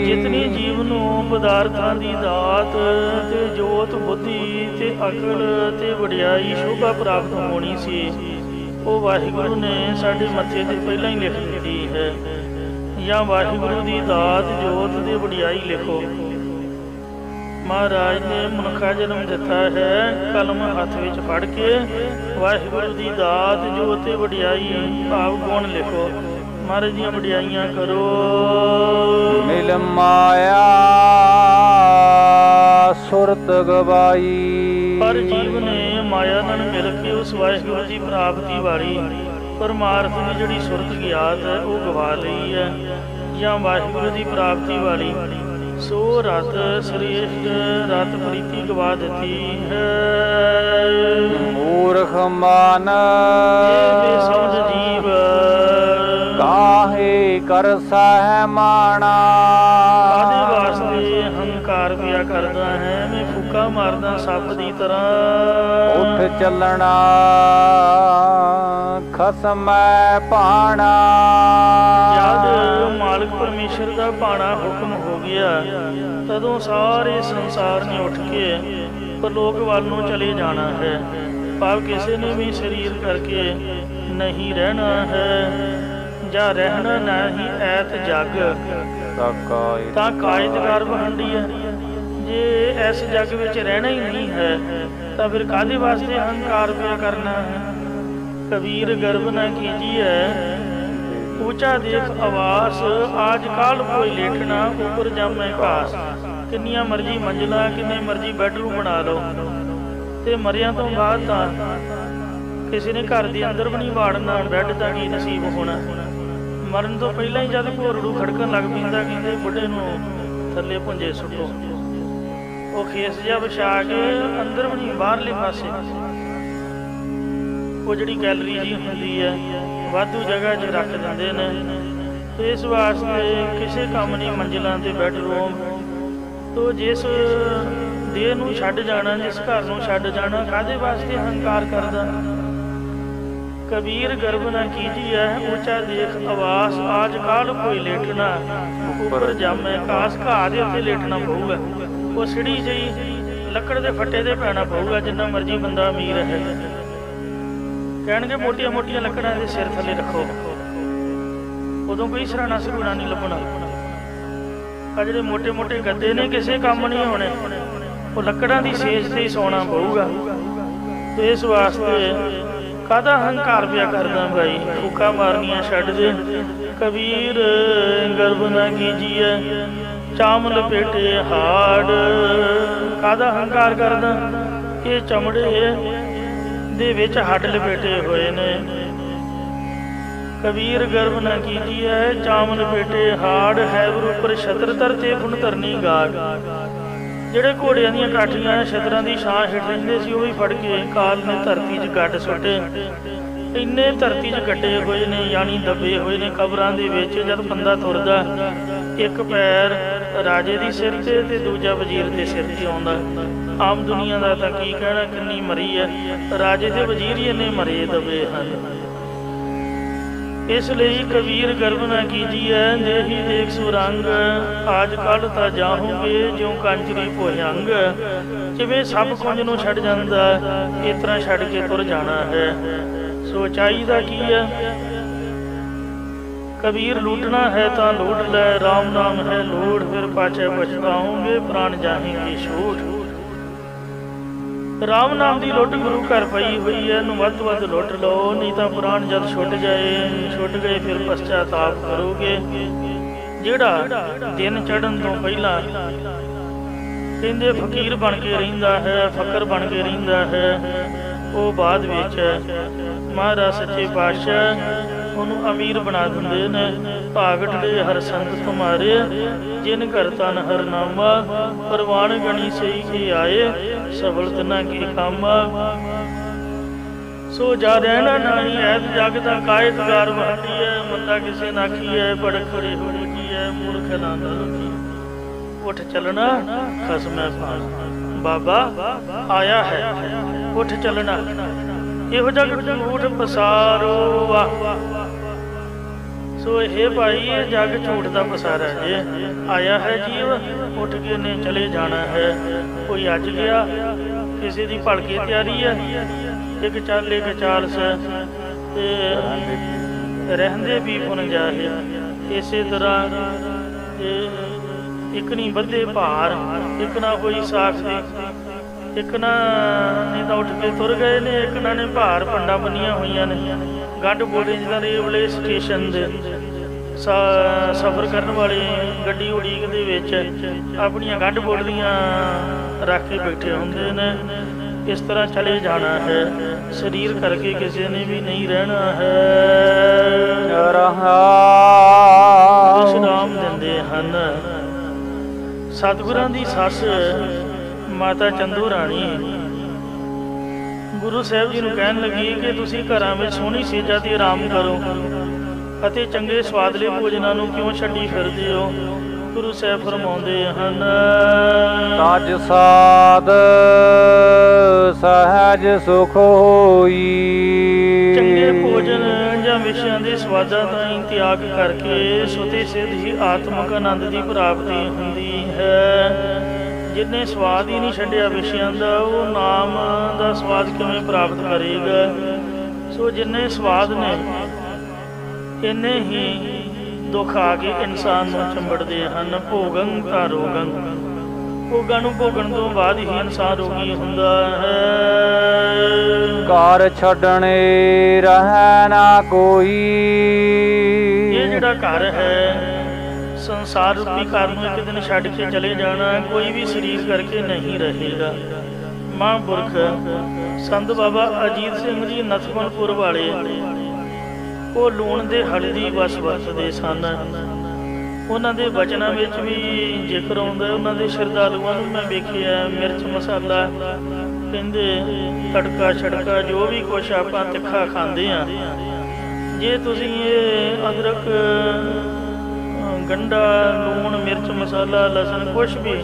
ਜਿਤਨੀ ਜੀਵ ਨੂੰ ਪਦਾਰਥਾਂ ਦੀ ਦਾਤ ਤੇ ਜੋਤ ਬੁੱਧੀ ਤੇ ਅਕਲ ਤੇ ਵਡਿਆਈ ਸ਼ੋਭਾ ਪ੍ਰਾਪਤ ਹੋਣੀ ਸੀ, ਉਹ ਵਾਹਿਗੁਰੂ ਨੇ ਸਾਡੇ ਮੱਥੇ ਤੇ ਪਹਿਲਾਂ ਹੀ ਲਿਖ ਦਿੱਤੀ ਹੈ। ਜਾਂ ਵਾਹਿਗੁਰੂ ਦੀ ਦਾਤ ਜੋਤ ਤੇ ਵਡਿਆਈ ਲਿਖੋ। ਮਹਾਰਾਜ ਨੇ ਮਨੁੱਖਾ ਜਨਮ ਦਿੱਤਾ ਹੈ, ਕਲਮ ਹੱਥ ਵਿੱਚ ਫੜ ਕੇ ਵਾਹਿਗੁਰੂ ਦੀ ਦਾਤ ਜੋਤ ਤੇ ਵਡਿਆਈ ਭਾਵ ਗੁਣ ਲਿਖੋ। ਮਹਾਰਾਜ ਦੀਆਂ ਵਡਿਆਈਆਂ ਕਰੋ। ਮਿਲ ਮਾਇਆ ਸੁਰਤ ਗਵਾਈ। ਪਰ ਜੀਵ ਨੇ ਮਾਇਆ ਨਾਲ ਮਿਲ ਕੇ ਉਸ ਵਾਹਿਗੁਰੂ ਦੀ ਪ੍ਰਾਪਤੀ ਵਾਲੀ ਪਰਮਾਰਥ ਦੀ ਜਿਹੜੀ ਸੁਰਤ ਗਿਆਤ ਹੈ ਉਹ ਗਵਾ ਲਈ ਹੈ। ਜਾਂ ਵਾਹਿਗੁਰੂ ਦੀ ਪ੍ਰਾਪਤੀ ਵਾਲੀ ਸੋ ਰਤ ਸ੍ਰੇਸ਼ਟ ਰਤ ਪ੍ਰੀਤੀ ਗਵਾ ਦਿੱਤੀ ਹੈ। ਮੂਰਖ ਮਨ ਬੇਸਮਝ ਜੀਵ ਕਾਹੇ ਕਰ ਸਹਿ ਮਾਣਾ। ਕਾਹਦੇ ਵਾਸਤੇ ਹੰਕਾਰ ਪਿਆ ਕਰਦਾ ਹੈ, ਮੈਂ ਫੂਕਾ ਮਾਰਦਾ ਸੱਪ ਦੀ ਤਰ੍ਹਾਂ। ਉੱਠ ਚੱਲਣਾ ਖਸਮੈ ਪਾਣਾ। ਜਦ ਮਾਲਕ ਪਰਮੇਸ਼ਰ ਦਾ ਬਾਣਾ ਹੁਕਮ ਹੋ ਗਿਆ, ਤਦੋਂ ਸਾਰੇ ਸੰਸਾਰ ਨੇ ਉੱਠ ਕੇ ਪਰਲੋਕ ਵੱਲ ਨੂੰ ਚਲੇ ਜਾਣਾ ਹੈ। ਭਾਵ ਕਿਸੇ ਨੇ ਵੀ ਸਰੀਰ ਕਰਕੇ ਨਹੀਂ ਰਹਿਣਾ ਹੈ, ਜਾਂ ਰਹਿਣਾ ਨਹੀਂ ਐਤ ਜਗ ਤਾਂ ਕਾਇਦਗਾਰ ਵਹੰਡੀ ਹੈ। ਜੇ ਇਸ ਜੱਗ ਵਿੱਚ ਰਹਿਣਾ ਹੀ ਨਹੀਂ ਹੈ ਤਾਂ ਫਿਰ ਕਾਹਦੇ ਵਾਸਤੇ ਹੰਕਾਰ ਪਿਆ ਕਰਨਾ ਹੈ। ਕਬੀਰ ਗਰਬ ਨਾ ਕੀਜੀਐ ਊਚਾ ਦੇਖ ਆਵਾਸ, ਆਜ ਕਾਲ ਕੋਈ ਲੇਖਣਾ ਉੱਪਰ ਜਾਮੇ ਘਾਸ। ਕਿੰਨੀਆਂ ਮਰਜ਼ੀ ਮੰਜ਼ਿਲਾਂ ਕਿੰਨੇ ਮਰਜ਼ੀ ਬੈਡਰੂਮ ਬਣਾ ਲਓ ਤੇ ਮਰਿਆਂ ਤੋਂ ਬਾਅਦ ਤਾਂ ਕਿਸੇ ਨੇ ਘਰ ਦੇ ਅੰਦਰ ਵੀ ਨਹੀਂ ਵਾੜਨਾ, ਬੈੱਡ ਦਾ ਕੀ ਨਸੀਬ ਹੋਣਾ। ਮਰਨ ਤੋਂ ਪਹਿਲਾਂ ਹੀ ਜਦ ਘੋਰੜੂ ਖੜਕਣ ਲੱਗ ਪੈਂਦਾ, ਕਹਿੰਦੇ ਬੁੱਢੇ ਨੂੰ ਥੱਲੇ ਪੁੰਜੇ ਸੁੱਟੋ। ਉਹ ਖੇਸ ਜਿਹਾ ਵਿਛਾ ਕੇ ਅੰਦਰ ਵੀ ਨਹੀਂ ਬਾਹਰਲੇ ਪਾਸੇ ਉਹ ਜਿਹੜੀ ਗੈਲਰੀ ਜੀ ਹੁੰਦੀ ਹੈ ਵਾਧੂ ਜਗ੍ਹਾ 'ਚ ਰੱਖ ਦਿੰਦੇ ਨੇ। ਇਸ ਵਾਸਤੇ ਕਿਸੇ ਕੰਮ ਨਹੀਂ ਮੰਜ਼ਿਲਾਂ ਤੇ ਬੈਡਰੂਮ। ਤੋ ਜਿਸ ਦੇਹ ਨੂੰ ਛੱਡ ਜਾਣਾ, ਜਿਸ ਘਰ ਨੂੰ ਛੱਡ ਜਾਣਾ, ਕਾਹਦੇ ਵਾਸਤੇ ਹੰਕਾਰ ਕਰਦਾ। ਕਬੀਰ ਗਰਬ ਨਾ ਕੀਜੀਐ ਊਚਾ ਦੇਖ ਆਵਾਸ, ਆਜ ਕਾਲ ਕੋਈ ਲੇਟਣਾ ਉੱਪਰ ਜਾਮੇ ਘਾਸ। ਘਾਹ ਦੇ ਉੱਤੇ ਲੇਟਣਾ ਪਊਗਾ, ਉਹ ਸਿੜੀ ਜਿਹੀ ਲੱਕੜ ਦੇ ਫੱਟੇ ਤੇ ਪੈਣਾ ਪਊਗਾ, ਜਿੰਨਾ ਮਰਜ਼ੀ ਬੰਦਾ ਅਮੀਰ ਹੈ। ਕਹਿਣਗੇ ਮੋਟੀਆਂ ਮੋਟੀਆਂ ਲੱਕੜਾਂ ਦੇ ਸਿਰ ਥੱਲੇ ਰੱਖੋ, ਉਦੋਂ ਕੋਈ ਸਰਾਣਾ ਸਰਾਣਾ ਨਹੀਂ ਲੱਭਣਾ। ਆ ਜਿਹੜੇ ਮੋਟੇ ਮੋਟੇ ਗੱਦੇ ਨੇ ਕਿਸੇ ਕੰਮ ਨਹੀਂ ਹੋਣੇ, ਉਹ ਲੱਕੜਾਂ ਦੀ ਸੇਜ ਤੇ ਹੀ ਸੌਣਾ ਪਊਗਾ। ਤੇ ਇਸ ਵਾਸਤੇ ਕਾਹਦਾ ਹੰਕਾਰ ਪਿਆ ਕਰਦਾ ਭਾਈ, ਫੂਕਾ ਮਾਰਨੀਆਂ ਛੱਡ ਦੇ। ਕਬੀਰ ਗਰਬ ਨਾ ਕੀਜੀਐ ਚਾਮ ਲਪੇਟੇ ਹਾੜ। ਕਾਹਦਾ ਹੰਕਾਰ ਕਰਦਾ, ਇਹ ਚਮੜੇ ਦੇ ਵਿੱਚ ਹੱਡ ਲਪੇਟੇ ਹੋਏ ਨੇ। ਕਬੀਰ ਗਰਭ ਨ ਕੀਜੀਐ ਚਾਮਨ ਬੇਟੇ ਹਾੜ ਹੈਵਰ ਉੱਪਰ ਛਤਰ ਧਰਤੇ ਪੁਨ ਧਰਨੀ ਗਾਗ। ਜਿਹੜੇ ਘੋੜਿਆਂ ਦੀਆਂ ਕਾਠੀਆਂ ਛਤਰਾਂ ਦੀ ਛਾਂ ਹੇਠ ਰਹਿੰਦੇ ਸੀ ਉਹ ਵੀ ਫੜ ਕੇ ਕਾਲ ਨੇ ਧਰਤੀ 'ਚ ਗੱਡ ਸੁੱਟੇ। ਇੰਨੇ ਧਰਤੀ 'ਚ ਗੱਡੇ ਹੋਏ ਨੇ, ਯਾਨੀ ਦੱਬੇ ਹੋਏ ਨੇ ਕਬਰਾਂ ਦੇ ਵਿੱਚ। ਜਦ ਬੰਦਾ ਤੁਰਦਾ ਇੱਕ ਪੈਰ ਰਾਜੇ ਦੀ ਸਿਰ ਤੇ ਦੂਜਾ ਵਜ਼ੀਰ ਦੇ ਸਿਰ ਤੇ ਆਉਂਦਾ। ਆਮ ਦੁਨੀਆ ਦਾ ਤਾਂ ਕੀ ਕਹਿਣਾ, ਕਿੰਨੀ ਮਰੀ ਹੈ, ਰਾਜੇ ਤੇ ਵਜ਼ੀਰ ਹੀ ਇੰਨੇ ਮਰੇ ਦਬੇ ਹਨ। ਇਸ ਲਈ ਕਬੀਰ ਗਰਭ ਨਾ ਕੀਜੀਐ ਦੇਹੀ ਦੇਖ ਸੁਰੰਗ, ਆਜ ਕੱਲ੍ਹ ਤਾਂ ਜਾਹੋਗੇ ਜਿਉਂ ਕੰਜਰੀ ਭੁਜੰਗ। ਜਿਵੇਂ ਸਭ ਕੁਝ ਨੂੰ ਛੱਡ ਜਾਂਦਾ ਇਸ ਤਰ੍ਹਾਂ ਛੱਡ ਕੇ ਤੁਰ ਜਾਣਾ ਹੈ। ਸੋ ਚਾਹੀਦਾ ਕੀ ਹੈ? ਕਬੀਰ ਲੂਟਣਾ ਹੈ ਤਾਂ ਲੂਟ ਲੈ, ਰਾਮ ਨਾਮ ਹੈ ਲੋੜ, ਫਿਰ ਪਾਛੇ ਪਛਤਾਓਗੇ ਪ੍ਰਾਣ ਜਾਹੇਂਗੇ ਛੂਟ। ਰਾਮ ਨਾਮ ਦੀ ਲੁੱਟ ਗੁਰੂ ਘਰ ਪਈ ਹੋਈ ਹੈ, ਇਹਨੂੰ ਵੱਧ ਤੋਂ ਵੱਧ ਲੁੱਟ ਲਓ, ਨਹੀਂ ਤਾਂ ਪ੍ਰਾਣ ਜਦ ਛੁੱਟ ਗਏ ਫਿਰ ਪਛਤਾਤਾਪ ਕਰੋਗੇ। ਜਿਹੜਾ ਦਿਨ ਚੜ੍ਹਨ ਤੋਂ ਪਹਿਲਾਂ ਕਹਿੰਦੇ ਫਕੀਰ ਬਣ ਕੇ ਰਹਿੰਦਾ ਹੈ, ਫਕਰ ਬਣ ਕੇ ਰਹਿੰਦਾ ਹੈ, ਉਹ ਬਾਅਦ ਵਿੱਚ ਮਹਾਰਾਜ ਸੱਚੇ ਪਾਤਸ਼ਾਹ ਉਹਨੂੰ ਅਮੀਰ ਬਣਾ ਦਿੰਦੇ ਨੇ। ਭਾਗਟ ਦੇ ਹਰ ਸੰਤ ਤੁਮਾਰੇ, ਜਿਨ ਘਰ ਤਨ ਹਰ ਨਾਮਾ, ਪ੍ਰਵਾਨ ਗਣੀ ਸਹੀ ਕੇ ਆਏ, ਸਫਲ ਤਨਾ ਕੀ ਕਾਮਾ। ਸੋ ਜਾ ਰਹਿਣਾ ਨਹੀਂ ਐਤ ਜਗ ਦਾ ਕਾਇਤ ਗਾਰ ਵਹਦੀ ਹੈ, ਮੰਦਾ ਕਿਸੇ ਨਾ ਕੀ ਹੈ, ਬੜ ਖੜੇ ਹੋਣੀ ਕੀ ਹੈ, ਮੂਰਖ ਨਾ ਕੀ। ਉੱਠ ਚੱਲਣਾ ਖਸਮੈ ਭਾਣ, ਬਾਬਾ ਆਇਆ ਹੈ, ਉੱਠ ਚੱਲਣਾ। ਇਹੋ ਜਿਹਾ ਝੂਠ ਪਸਾਰੋ ਵਾਹ। ਸੋ ਇਹ ਭਾਈ ਇਹ ਜੱਗ ਝੂਠ ਦਾ ਪਸਾਰਾ ਜੇ ਆਇਆ ਹੈ ਜੀਵ, ਉੱਠ ਕੇ ਨੇ ਚਲੇ ਜਾਣਾ ਹੈ। ਕੋਈ ਅੱਜ ਗਿਆ, ਕਿਸੇ ਦੀ ਭਲਕੇ ਤਿਆਰੀ ਹੈ, ਇੱਕ ਚੱਲ ਇੱਕ ਚਾਲਸ ਤੇ ਰਹਿੰਦੇ ਵੀ ਪੁਨ ਜਾਏ। ਇਸੇ ਤਰ੍ਹਾਂ ਇੱਕ ਨਹੀਂ ਵੱਧੇ ਭਾਰ, ਇੱਕ ਨਾ ਕੋਈ ਸਾਖ ਦੀ, ਇੱਕ ਨਾ ਨੇ ਤਾਂ ਉੱਠ ਕੇ ਤੁਰ ਗਏ ਨੇ, ਇੱਕ ਨਾ ਨੇ ਭਾਰ ਪੰਡਾਂ ਬੰਨੀਆਂ ਹੋਈਆਂ ਨੇ। ਗੱਡ ਬੋੜੇ ਜਿੱਦਾਂ ਰੇਲਵੇ ਸਟੇਸ਼ਨ ਦੇ ਸਫ਼ਰ ਕਰਨ ਵਾਲੇ ਗੱਡੀ ਉਡੀਕ ਦੇ ਵਿੱਚ ਆਪਣੀਆਂ ਗੱਡ ਬੋੜੀਆਂ ਰੱਖ ਕੇ ਬੈਠੇ ਹੁੰਦੇ ਨੇ। ਇਸ ਤਰ੍ਹਾਂ ਚਲੇ ਜਾਣਾ ਹੈ, ਸਰੀਰ ਕਰਕੇ ਕਿਸੇ ਨੇ ਵੀ ਨਹੀਂ ਰਹਿਣਾ ਹੈ। ਵਿਸ਼ਰਾਮ ਦਿੰਦੇ ਹਨ। ਸਤਿਗੁਰਾਂ ਦੀ ਸੱਸ ਮਾਤਾ ਚੰਦੂ ਰਾਣੀ ਗੁਰੂ ਸਾਹਿਬ ਜੀ ਨੂੰ ਕਹਿਣ ਲੱਗੀ ਕਿ ਤੁਸੀਂ ਘਰਾਂ ਵਿੱਚ ਸੋਹਣੀ ਸੇਜਾ ਤੇ ਆਰਾਮ ਕਰੋ ਅਤੇ ਚੰਗੇ ਸਵਾਦਲੇ ਭੋਜਨਾਂ ਨੂੰ ਕਿਉਂ ਛੱਡੀ ਫਿਰਦੇ ਹੋ? ਗੁਰੂ ਸਾਹਿਬ ਫਰਮਾਉਂਦੇ ਹਨ, ਤਜ ਸਾਧ ਸਹਿਜ ਸੁਖ ਹੋਈ। ਚੰਗੇ ਭੋਜਨ ਜਾਂ ਵਿਸ਼ਿਆਂ ਦੇ ਸਵਾਦਾਂ ਦਾ ਤਿਆਗ ਕਰਕੇ ਸੁਤੇ ਸਿੱਧ ਹੀ ਆਤਮਕ ਆਨੰਦ ਦੀ ਪ੍ਰਾਪਤੀ ਹੁੰਦੀ ਹੈ। ਜਿਹਨੇ ਸਵਾਦ ਹੀ ਨਹੀਂ ਛੱਡਿਆ ਵਿਸ਼ਿਆਂ ਦਾ, ਉਹ ਨਾਮ ਦਾ ਸਵਾਦ ਕਿਵੇਂ ਪ੍ਰਾਪਤ ਕਰੇਗਾ? ਸੋ ਜਿੰਨੇ ਸਵਾਦ ਨੇ ਇੰਨੇ ਹੀ ਦੁੱਖ ਆ ਕੇ ਇਨਸਾਨ ਨੂੰ ਚੰਬੜਦੇ ਹਨ। ਭੋਗੰ ਤਾਂ ਰੋਗੰ, ਭੋਗਾਂ ਨੂੰ ਭੋਗਣ ਤੋਂ ਬਾਅਦ ਹੀ ਇਨਸਾਨ ਰੋਗੀ ਹੁੰਦਾ ਹੈ। ਘਰ ਛੱਡਣੇ ਰਹਿ ਨਾ ਕੋਈ। ਇਹ ਜਿਹੜਾ ਘਰ ਹੈ, ਸੰਸਾਰ ਰੂਪੀ ਘਰ ਨੂੰ ਇੱਕ ਦਿਨ ਛੱਡ ਕੇ ਚਲੇ ਜਾਣਾ। ਕੋਈ ਵੀ ਸਰੀਰ ਕਰਕੇ ਨਹੀਂ ਰਹੇਗਾ। ਮਹਾਂਪੁਰਖ ਸੰਤ ਬਾਬਾ ਅਜੀਤ ਸਿੰਘ ਜੀ ਨਥਪਨਪੁਰ ਵਾਲੇ, ਉਹ ਲੂਣ ਦੇ ਹਲਦੀ ਬਸ ਵਰਤਦੇ ਸਨ। ਉਹਨਾਂ ਦੇ ਬਚਨਾਂ ਵਿੱਚ ਵੀ ਜ਼ਿਕਰ ਆਉਂਦਾ। ਉਹਨਾਂ ਦੇ ਸ਼ਰਧਾਲੂਆਂ ਨੂੰ ਮੈਂ ਵੇਖਿਆ, ਮਿਰਚ ਮਸਾਲਾ ਕਹਿੰਦੇ, ਤੜਕਾ ਛੜਕਾ ਜੋ ਵੀ ਕੁਛ ਆਪਾਂ ਤਿੱਖਾ ਖਾਂਦੇ ਹਾਂ, ਜੇ ਤੁਸੀਂ ਇਹ ਅਦਰਕ, ਗੰਢਾ, ਲੂਣ, ਮਿਰਚ ਮਸਾਲਾ, ਲਸਣ ਕੁਛ ਵੀ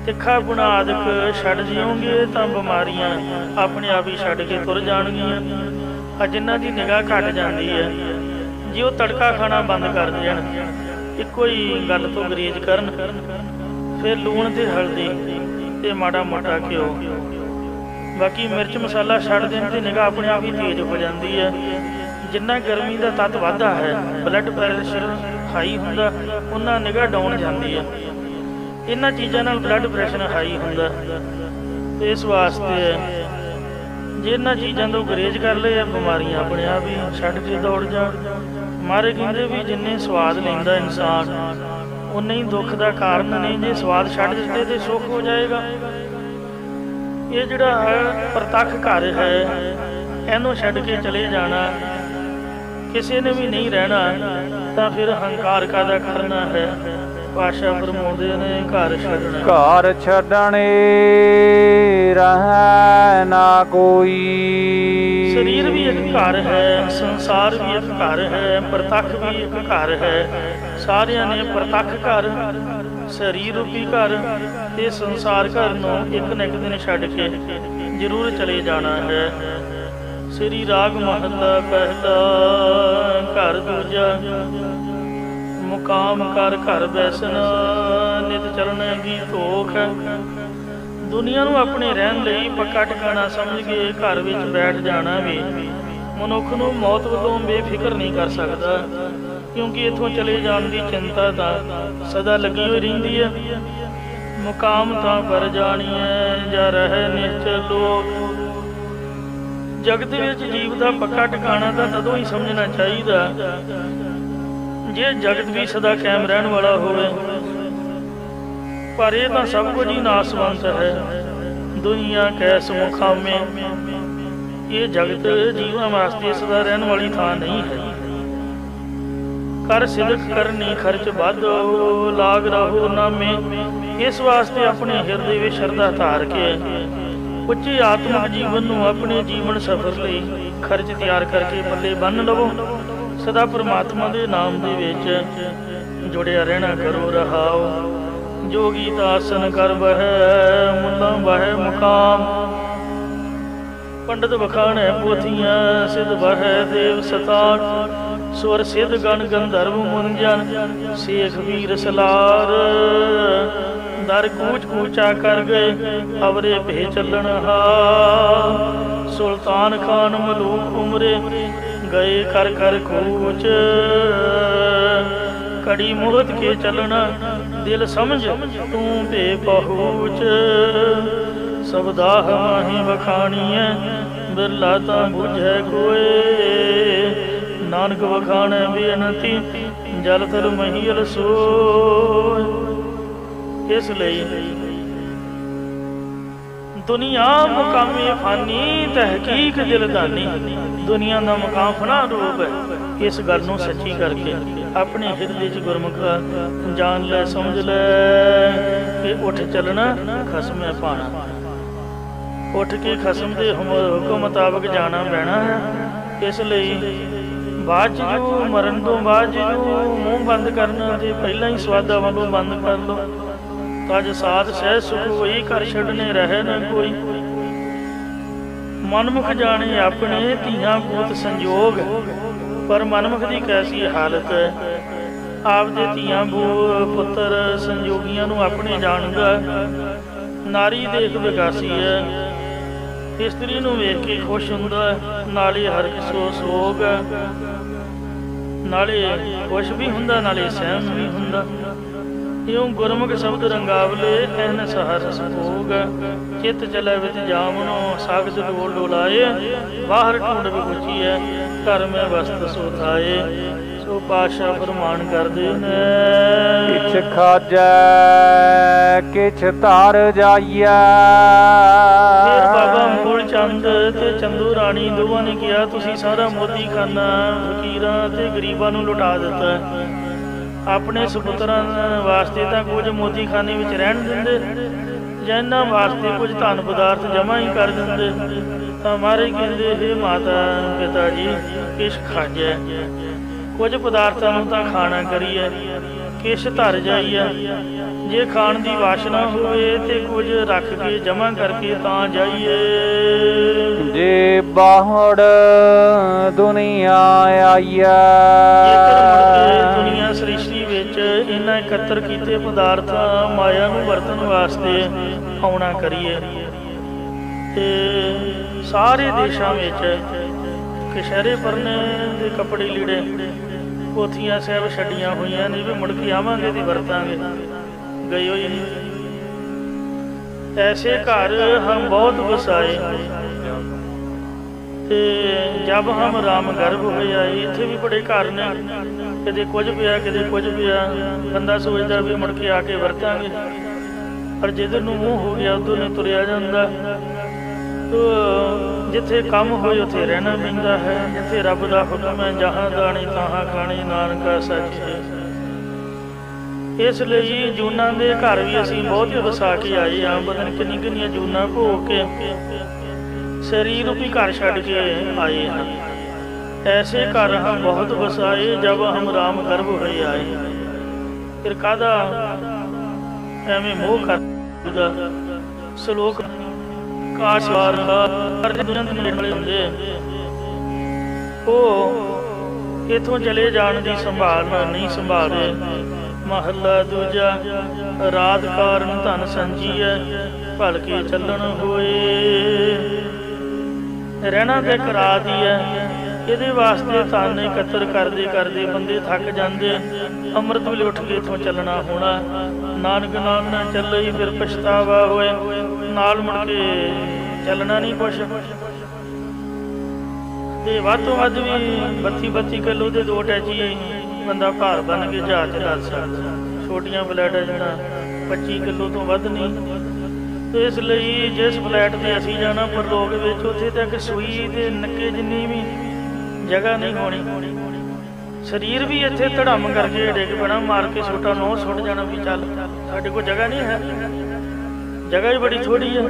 ਤਿੱਖਾ ਆਦਿਕ ਛੱਡ ਜਿਓਗੇ ਤਾਂ ਬਿਮਾਰੀਆਂ ਆਪਣੇ ਆਪ ਹੀ ਛੱਡ ਕੇ ਤੁਰ ਜਾਣਗੀਆਂ। ਆ ਜਿਨ੍ਹਾਂ ਦੀ ਨਿਗਾਹ ਘੱਟ ਜਾਂਦੀ ਹੈ, ਜੇ ਉਹ ਤੜਕਾ ਖਾਣਾ ਬੰਦ ਕਰ ਦੇਣ, ਇੱਕੋ ਹੀ ਗੱਲ ਤੋਂ ਗਰੇਜ ਕਰਨ, ਫਿਰ ਲੂਣ ਤੇ ਹਲਦੀ ਤੇ ਮਾੜਾ ਮੋਟਾ ਘਿਓ, ਬਾਕੀ ਮਿਰਚ ਮਸਾਲਾ ਛੱਡ ਦੇਣ ਤੇ ਨਿਗਾਹ ਆਪਣੇ ਆਪ ਹੀ ਤੇਜ਼ ਹੋ ਜਾਂਦੀ ਹੈ। ਜਿੰਨਾ ਗਰਮੀ ਦਾ ਤੱਤ ਵੱਧਦਾ ਹੈ, ਬਲੱਡ ਪ੍ਰੈਸ਼ਰ ਹਾਈ ਹੁੰਦਾ, ਉਹਨਾਂ ਨਿਗਾਹ ਡਾਊਨ ਜਾਂਦੀ ਹੈ। ਇਹਨਾਂ ਚੀਜ਼ਾਂ ਨਾਲ ਬਲੱਡ ਪ੍ਰੈਸ਼ਰ ਹਾਈ ਹੁੰਦਾ। ਤੇ ਇਸ ਵਾਸਤੇ ਜੇ ਇਹਨਾਂ ਚੀਜ਼ਾਂ ਤੋਂ ਗੁਰੇਜ਼ ਕਰ ਲਏ, ਬਿਮਾਰੀਆਂ ਆਪਣੇ ਆਪ ਹੀ ਛੱਡ ਕੇ ਦੌੜ ਜਾਣ। ਮਾਰੇ ਕਹਿੰਦੇ ਵੀ ਜਿੰਨੇ ਸਵਾਦ ਲੈਂਦਾ ਇਨਸਾਨ, ਉਨੇ ਹੀ ਦੁੱਖ ਦਾ ਕਾਰਨ ਨੇ। ਜੇ ਸਵਾਦ ਛੱਡ ਦਿੱਤੇ ਤੇ ਸੁੱਖ ਹੋ ਜਾਏਗਾ। ਇਹ ਜਿਹੜਾ ਪ੍ਰਤੱਖ ਘਰ ਹੈ, ਇਹਨੂੰ ਛੱਡ ਕੇ ਚਲੇ ਜਾਣਾ ਕਿਸੇ ਨੇ ਵੀ ਨਹੀਂ ਰਹਿਣਾ ਤਾਂ ਫਿਰ ਹੰਕਾਰ ਕਾਹਦਾ ਕਰਨਾ ਹੈ। ਪਾਤਸ਼ਾਹ ਫਰਮਾਉਂਦੇ ਨੇ ਘਰ ਛੱਡਣਾ, ਘਰ ਛੱਡਣੇ ਰਹਿ ਨਾ ਕੋਈ। ਸਰੀਰ ਵੀ ਇੱਕ ਘਰ ਹੈ, ਸੰਸਾਰ ਵੀ ਇੱਕ ਘਰ ਹੈ, ਪ੍ਰਤੱਖ ਵੀ ਇੱਕ ਘਰ ਹੈ। ਸਾਰਿਆਂ ਨੇ ਪ੍ਰਤੱਖ ਘਰ, ਸਰੀਰ ਰੂਪੀ ਘਰ ਤੇ ਸੰਸਾਰ ਘਰ ਨੂੰ ਇੱਕ ਨਾ ਇੱਕ ਦਿਨ ਛੱਡ ਕੇ ਜ਼ਰੂਰ ਚਲੇ ਜਾਣਾ ਹੈ। ਸ੍ਰੀ ਰਾਗ ਮਹੱਲਾ ਪਹਿਲਾ। ਘਰ ਦੂਜਾ ਮੁਕਾਮ ਕਰ ਘਰ ਬੈਸਣਾ, ਨਿਤ ਚਰਨ ਦੀ ਧੋਖ। ਦੁਨੀਆ ਨੂੰ ਆਪਣੇ ਰਹਿਣ ਲਈ ਪੱਕਾ ਟਿਕਾਣਾ ਸਮਝ ਕੇ ਘਰ ਵਿੱਚ ਬੈਠ ਜਾਣਾ ਵੀ ਮਨੁੱਖ ਨੂੰ ਮੌਤ ਵੱਲੋਂ ਬੇਫਿਕਰ ਨਹੀਂ ਕਰ ਸਕਦਾ, ਕਿਉਂਕਿ ਇੱਥੋਂ ਚਲੇ ਜਾਣ ਦੀ ਚਿੰਤਾ ਤਾਂ ਸਦਾ ਲੱਗੀ ਹੋਈ ਰਹਿੰਦੀ ਹੈ। ਮੁਕਾਮ ਤਾਂ ਪਰ ਜਾਣੀਐ ਜਾਂ ਰਹਿ ਨਿਸ਼ਚਲ ਲੋਕ। ਜਗਤ ਵਿੱਚ ਜੀਵ ਦਾ ਪੱਕਾ ਟਿਕਾਣਾ ਤਾਂ ਤਦੋਂ ਹੀ ਸਮਝਣਾ ਚਾਹੀਦਾ ਜੇ ਜਗਤ ਵੀ ਸਦਾ ਕਾਇਮ ਰਹਿਣ ਵਾਲਾ ਹੋਵੇ। ਪਰ ਇਹ ਤਾਂ ਸਭ ਕੁਝ ਹੀ ਨਾਸਵੰਤ ਹੈ। ਦੁਨੀਆ ਕੈਸ ਮੁਕਾਮੇ, ਇਹ ਜਗਤ ਜੀਵਾਂ ਵਾਸਤੇ ਸਦਾ ਰਹਿਣ ਵਾਲੀ ਥਾਂ ਨਹੀਂ ਹੈ। ਕਰ ਸਿਦਕ ਕਰਨੀ ਖਰਚ ਵਾਧੋ, ਲਾਗ ਰਹੋ ਨਾਮੇ। ਇਸ ਵਾਸਤੇ ਆਪਣੇ ਹਿਰਦੇ ਵਿੱਚ ਸ਼ਰਧਾ ਧਾਰ ਕੇ ਉੱਚੇ ਆਤਮਿਕ ਜੀਵਨ ਨੂੰ ਆਪਣੇ ਜੀਵਨ ਸਫਰ ਲਈ ਖਰਚ ਤਿਆਰ ਕਰਕੇ ਪੱਲੇ ਬੰਨ੍ਹ ਲਵੋ। ਸਦਾ ਪਰਮਾਤਮਾ ਦੇ ਨਾਮ ਦੇ ਵਿੱਚ ਜੁੜਿਆ ਰਹਿਣਾ ਕਰੋ ਰਹਾਓ। ਜੋਗੀ ਦਾਸਨ ਕਰ ਬਹਿ, ਮੁੱਲਾ ਬਹਿ ਮੁਕਾਮ। ਪੰਡਤ ਵਖਾਣੈ ਪੋਥੀਆਂ, ਸਿਧ ਬਹਿ ਦੇਵ ਸਤਾਨ। ਸੁਰ ਸਿਧ ਗਣ ਗੰਧਰਵ ਮੁੰਜਨ, ਸੇਖ ਵੀਰ ਸਲਾਰ। ਦਰ ਕੂਚ ਕੂਚਾ ਕਰ ਗਏ, ਅਵਰੇ ਭੇ ਚੱਲਣ ਹਾ। ਸੁਲਤਾਨ ਖਾਨ ਮਲੂਕ ਉਮਰੇ, ਗਏ ਕਰ ਕਰ ਕੂਚ। ਕੜੀ ਮੋਹਤ ਕੇ ਚੱਲਣਾ, ਦਿਲ ਸਮਝ ਤੂੰ ਭੇ ਪਹੁੰਚ। ਸਬਦਾਹ ਮਾਹੀ ਵਖਾਣੀਐ, ਬਿਰਲਾ ਤਾਂ ਬੁਝੈ ਕੋਏ। ਨਾਨਕ ਵਖਾਣੈ ਬੇਨਤੀ, ਜਲ ਥਲ ਮਹੀਲ ਸੋਇ। ਇਸ ਲਈ ਦੁਨੀਆ ਮੁਕਾਮੇ ਫਾਨੀ, ਤਹਿਕੀਕ ਦਿਲਦਾਨੀ। ਦੁਨੀਆ ਦਾ ਮੁਕਾਮ ਫਨਾ ਰੂਪ ਹੈ। ਇਸ ਗੱਲ ਨੂੰ ਸੱਚੀ ਕਰਕੇ ਆਪਣੇ ਹਿਰਦੇ 'ਚ ਗੁਰਮੁਖ ਜਾਣ ਲੈ, ਸਮਝ ਲੈ ਕਿ ਉੱਠ ਚੱਲਣਾ ਖਸਮੈ ਪਾਣਾ। ਉੱਠ ਕੇ ਖਸਮ ਦੇ ਹੁਕਮ ਮੁਤਾਬਕ ਜਾਣਾ ਪੈਣਾ ਹੈ। ਇਸ ਲਈ ਬਾਅਦ 'ਚ ਜੋ ਮਰਨ ਤੋਂ ਬਾਅਦ ਜੋ ਮੂੰਹ ਬੰਦ ਕਰਨਾ ਤੇ ਪਹਿਲਾਂ ਹੀ ਸਵਾਦਾਂ ਵੱਲੋਂ ਬੰਦ ਕਰ ਲਓ। ਤਜ ਸਾਧ ਸਹਿ ਸੁਖ ਹੋਈ, ਘਰ ਛੱਡਣੇ ਰਹਿ ਨਾ ਕੋਈ। ਮਨਮੁਖ ਜਾਣੇ ਆਪਣੇ ਧੀਆਂ ਪੂਤ ਸੰਜੋਗ, ਪਰ ਮਨਮੁਖ ਦੀ ਕੈਸੀ ਹਾਲਤ ਹੈ। ਆਪਦੇ ਧੀਆਂ ਪੁੱਤਰ ਸੰਜੋਗੀਆਂ ਨੂੰ ਆਪਣੇ ਜਾਣਦਾ। ਨਾਰੀ ਦੇਖ ਵਿਗਾਸੀ ਹੈ, ਇਸਤਰੀ ਨੂੰ ਵੇਖ ਕੇ ਖੁਸ਼ ਹੁੰਦਾ। ਨਾਲੇ ਹਰ ਕਿਸੋ ਸੋਗ, ਨਾਲੇ ਖੁਸ਼ ਵੀ ਹੁੰਦਾ, ਨਾਲੇ ਸਹਿਮ ਵੀ ਹੁੰਦਾ। ਇਉਂ ਗੁਰਮੁਖ ਸ਼ਬਦ ਰੰਗਾਵਲੇ, ਐਨ ਸਹਰਸ ਭੋਗ। ਚਿੱਤ ਚਲੇ ਵਿੱਚ ਜਾਮਨੋ, ਸਾਗਤ ਡੋਲ ਡੋਲਾਏ। ਬਾਹਰ ਢੂੰਡ ਬੁਝੀਐ, ਘਰ ਮੈਂ ਵਸਤ ਸੋ ਥਾਏ। ਸੋ ਪਾਤਸ਼ਾਹ ਫਰਮਾਨ ਕਰਦੇ ਨੇ, ਕਿਛ ਖਾਜੈ ਕਿਛ ਧਰ ਜਾਈਐ। ਫਿਰ ਬਾਬਾ ਮੂਲ ਚੰਦ ਤੇ ਚੰਦੂ ਰਾਣੀ ਦੋਵਾਂ ਨੇ ਕਿਹਾ, ਤੁਸੀਂ ਸਾਰਾ ਮੋਦੀ ਖਾਨਾ ਫਕੀਰਾਂ ਤੇ ਗਰੀਬਾਂ ਨੂੰ ਲੁਟਾ ਦਿੱਤਾ। ਆਪਣੇ ਸੁਪੁੱਤਰਾਂ ਵਾਸਤੇ ਤਾਂ ਕੁਝ ਮੋਦੀ ਖਾਨੇ ਵਿੱਚ ਰਹਿਣ ਦਿੰਦੇ, ਜਾਂ ਇਹਨਾਂ ਵਾਸਤੇ ਕੁਝ ਧਨ ਪਦਾਰਥ ਜਮ੍ਹਾਂ ਹੀ ਕਰ ਦਿੰਦੇ। ਤਾਂ ਮਹਾਰਾਜ ਕਹਿੰਦੇ, ਹੇ ਮਾਤਾ ਪਿਤਾ ਜੀ, ਕਿਛ ਖਾਜੈ, ਕੁਝ ਪਦਾਰਥਾਂ ਨੂੰ ਤਾਂ ਖਾਣਾ ਕਰੀਏ, ਕਿਛ ਧਰ ਜਾਈਏ। ਜੇ ਖਾਣ ਦੀ ਵਾਸ਼ਨਾ ਹੋਵੇ ਤੇ ਕੁਝ ਰੱਖ ਕੇ ਜਮ੍ਹਾਂ ਕਰਕੇ ਤਾਂ ਜਾਈਏ। ਜੇ ਬਾਹੜ ਦੁਨੀਆ ਆਈਐ। ਜੇਕਰ ਮੁੜ ਕੇ ਦੁਨੀਆ ਸ੍ਰਿਸ਼ਟੀ ਵਿੱਚ ਇਹਨਾਂ ਇਕੱਤਰ ਕੀਤੇ ਪਦਾਰਥਾਂ ਮਾਇਆ ਨੂੰ ਵਰਤਣ ਵਾਸਤੇ ਆਉਣਾ ਕਰੀਏ ਤੇ ਸਾਰੇ ਦੇਸ਼ਾਂ ਵਿੱਚ ਕਛਹਿਰੇ ਪਰਨੇ ਦੇ ਕੱਪੜੇ ਲੀੜੇ, ਪੋਥੀਆਂ ਸਾਹਿਬ ਛੱਡੀਆਂ ਹੋਈਆਂ ਨੇ ਵੀ ਮੁੜ ਕੇ ਆਵਾਂਗੇ ਤੇ ਵਰਤਾਂਗੇ, ਗਏ ਹੋਈ ਨਹੀਂ। ਐਸੇ ਘਰ ਹਮ ਬਹੁਤ ਵਸਾਏ ਤੇ ਜਬ ਹਮ ਰਾਮ ਗਰਭ ਹੋਏ ਆਏ। ਇੱਥੇ ਵੀ ਬੜੇ ਘਰ ਨੇ, ਕਦੇ ਕੁਝ ਪਿਆ ਕਦੇ ਕੁਝ ਪਿਆ। ਬੰਦਾ ਸੋਚਦਾ ਵੀ ਮੁੜ ਕੇ ਆ ਕੇ ਵਰਤਾਂਗੇ, ਪਰ ਜਿੱਧਰ ਨੂੰ ਮੂੰਹ ਹੋ ਗਿਆ ਉਧਰ ਨੂੰ ਤੁਰਿਆ ਜਾਂਦਾ। ਜਿੱਥੇ ਕੰਮ ਹੋਏ ਉੱਥੇ ਰਹਿਣਾ ਪੈਂਦਾ ਹੈ। ਜਿੱਥੇ ਰੱਬ ਦਾ ਹੁਕਮ ਹੈ, ਜਹਾਂ ਦਾਣੀ ਤਹਾਂ ਖਾਣੀ, ਨਾਨਕਾ ਸੱਚ ਹੈ। ਇਸ ਲਈ ਜੂਨਾਂ ਦੇ ਘਰ ਵੀ ਅਸੀਂ ਬਹੁਤ ਵਸਾ ਕੇ ਆਏ ਹਾਂ। ਪਤਾ ਨਹੀਂ ਕਿੰਨੀ ਕਿੰਨੀਆਂ ਜੂਨਾਂ ਭੋਗ ਕੇ ਸਰੀਰ ਰੂਪੀ ਘਰ ਛੱਡ ਕੇ ਆਏ ਹਾਂ। ਐਸੇ ਘਰ ਹਮ ਬਹੁਤ ਵਸਾਏ, ਜਬ ਹਮ ਰਾਮ ਗਰਭ ਹੋਏ ਆਏ। ਫਿਰ ਕਾਹਦਾ ਐਵੇਂ ਮੋਹ ਕਰਦਾ ਸ਼ਲੋਕ ਕਾਸ਼ਵਾਰ ਵਾਲੇ ਹੁੰਦੇ ਉਹ ਇੱਥੋਂ ਚਲੇ ਜਾਣ ਦੀ ਸੰਭਾਵਨਾ ਨਹੀਂ ਸੰਭਾਲੇ। ਮਹੱਲਾ ਦੂਜਾ, ਰਾਤ ਕਾਰਨ ਧਨ ਸੰਜੀਐ, ਭਲਕੇ ਚੱਲਣ ਹੋਏ। ਰਹਿਣਾ ਤੇ ਕਰਾ ਦੀ ਹੈ, ਇਹਦੇ ਵਾਸਤੇ ਧਨ ਇਕੱਤਰ ਕਰਦੇ ਕਰਦੇ ਬੰਦੇ ਥੱਕ ਜਾਂਦੇ। ਅੰਮ੍ਰਿਤ ਵੇਲੇ ਉੱਠ ਕੇ ਇੱਥੋਂ ਚੱਲਣਾ ਹੋਣਾ। ਨਾਨਕ ਨਾਮ ਨਾ ਚੱਲੇ ਫਿਰ ਪਛਤਾਵਾ ਹੋਏ, ਨਾਲ ਮੁੜ ਕੇ ਚੱਲਣਾ ਨਹੀਂ ਕੁਛ। ਤੇ ਵੱਧ ਤੋਂ ਵੱਧ ਵੀ 32 ਕਿਲੋ ਦੇ 2 ਅਟੈਚੀ ਬੰਦਾ ਭਾਰ ਬਣ ਕੇ ਜਹਾਜ਼ ਚਲਾ ਸਕਦਾ। ਛੋਟੀਆਂ ਫਲੈਟ ਜਿਹੜਾ 25 ਕਿਲੋ ਤੋਂ ਵੱਧ ਨਹੀਂ। ਤੇ ਇਸ ਲਈ ਜਿਸ ਫਲੈਟ 'ਤੇ ਅਸੀਂ ਜਾਣਾ ਪਰਲੋਕ ਵਿੱਚ, ਉੱਥੇ ਤੱਕ ਸੂਈ ਦੇ ਨੱਕੇ ਜਿੰਨੀ ਵੀ ਜਗ੍ਹਾ ਨਹੀਂ ਹੋਣੀ। ਸਰੀਰ ਵੀ ਇੱਥੇ ਧੜਮ ਕਰਕੇ ਡਿੱਗ ਪੈਣਾ, ਮਾਰ ਕੇ ਛੋਟਾ ਨਹੁੰ ਸੁੱਟ ਜਾਣਾ ਵੀ ਚੱਲ ਸਾਡੇ ਕੋਲ ਜਗ੍ਹਾ ਨਹੀਂ ਹੈ, ਜਗ੍ਹਾ ਹੀ ਬੜੀ ਥੋੜ੍ਹੀ ਹੈ।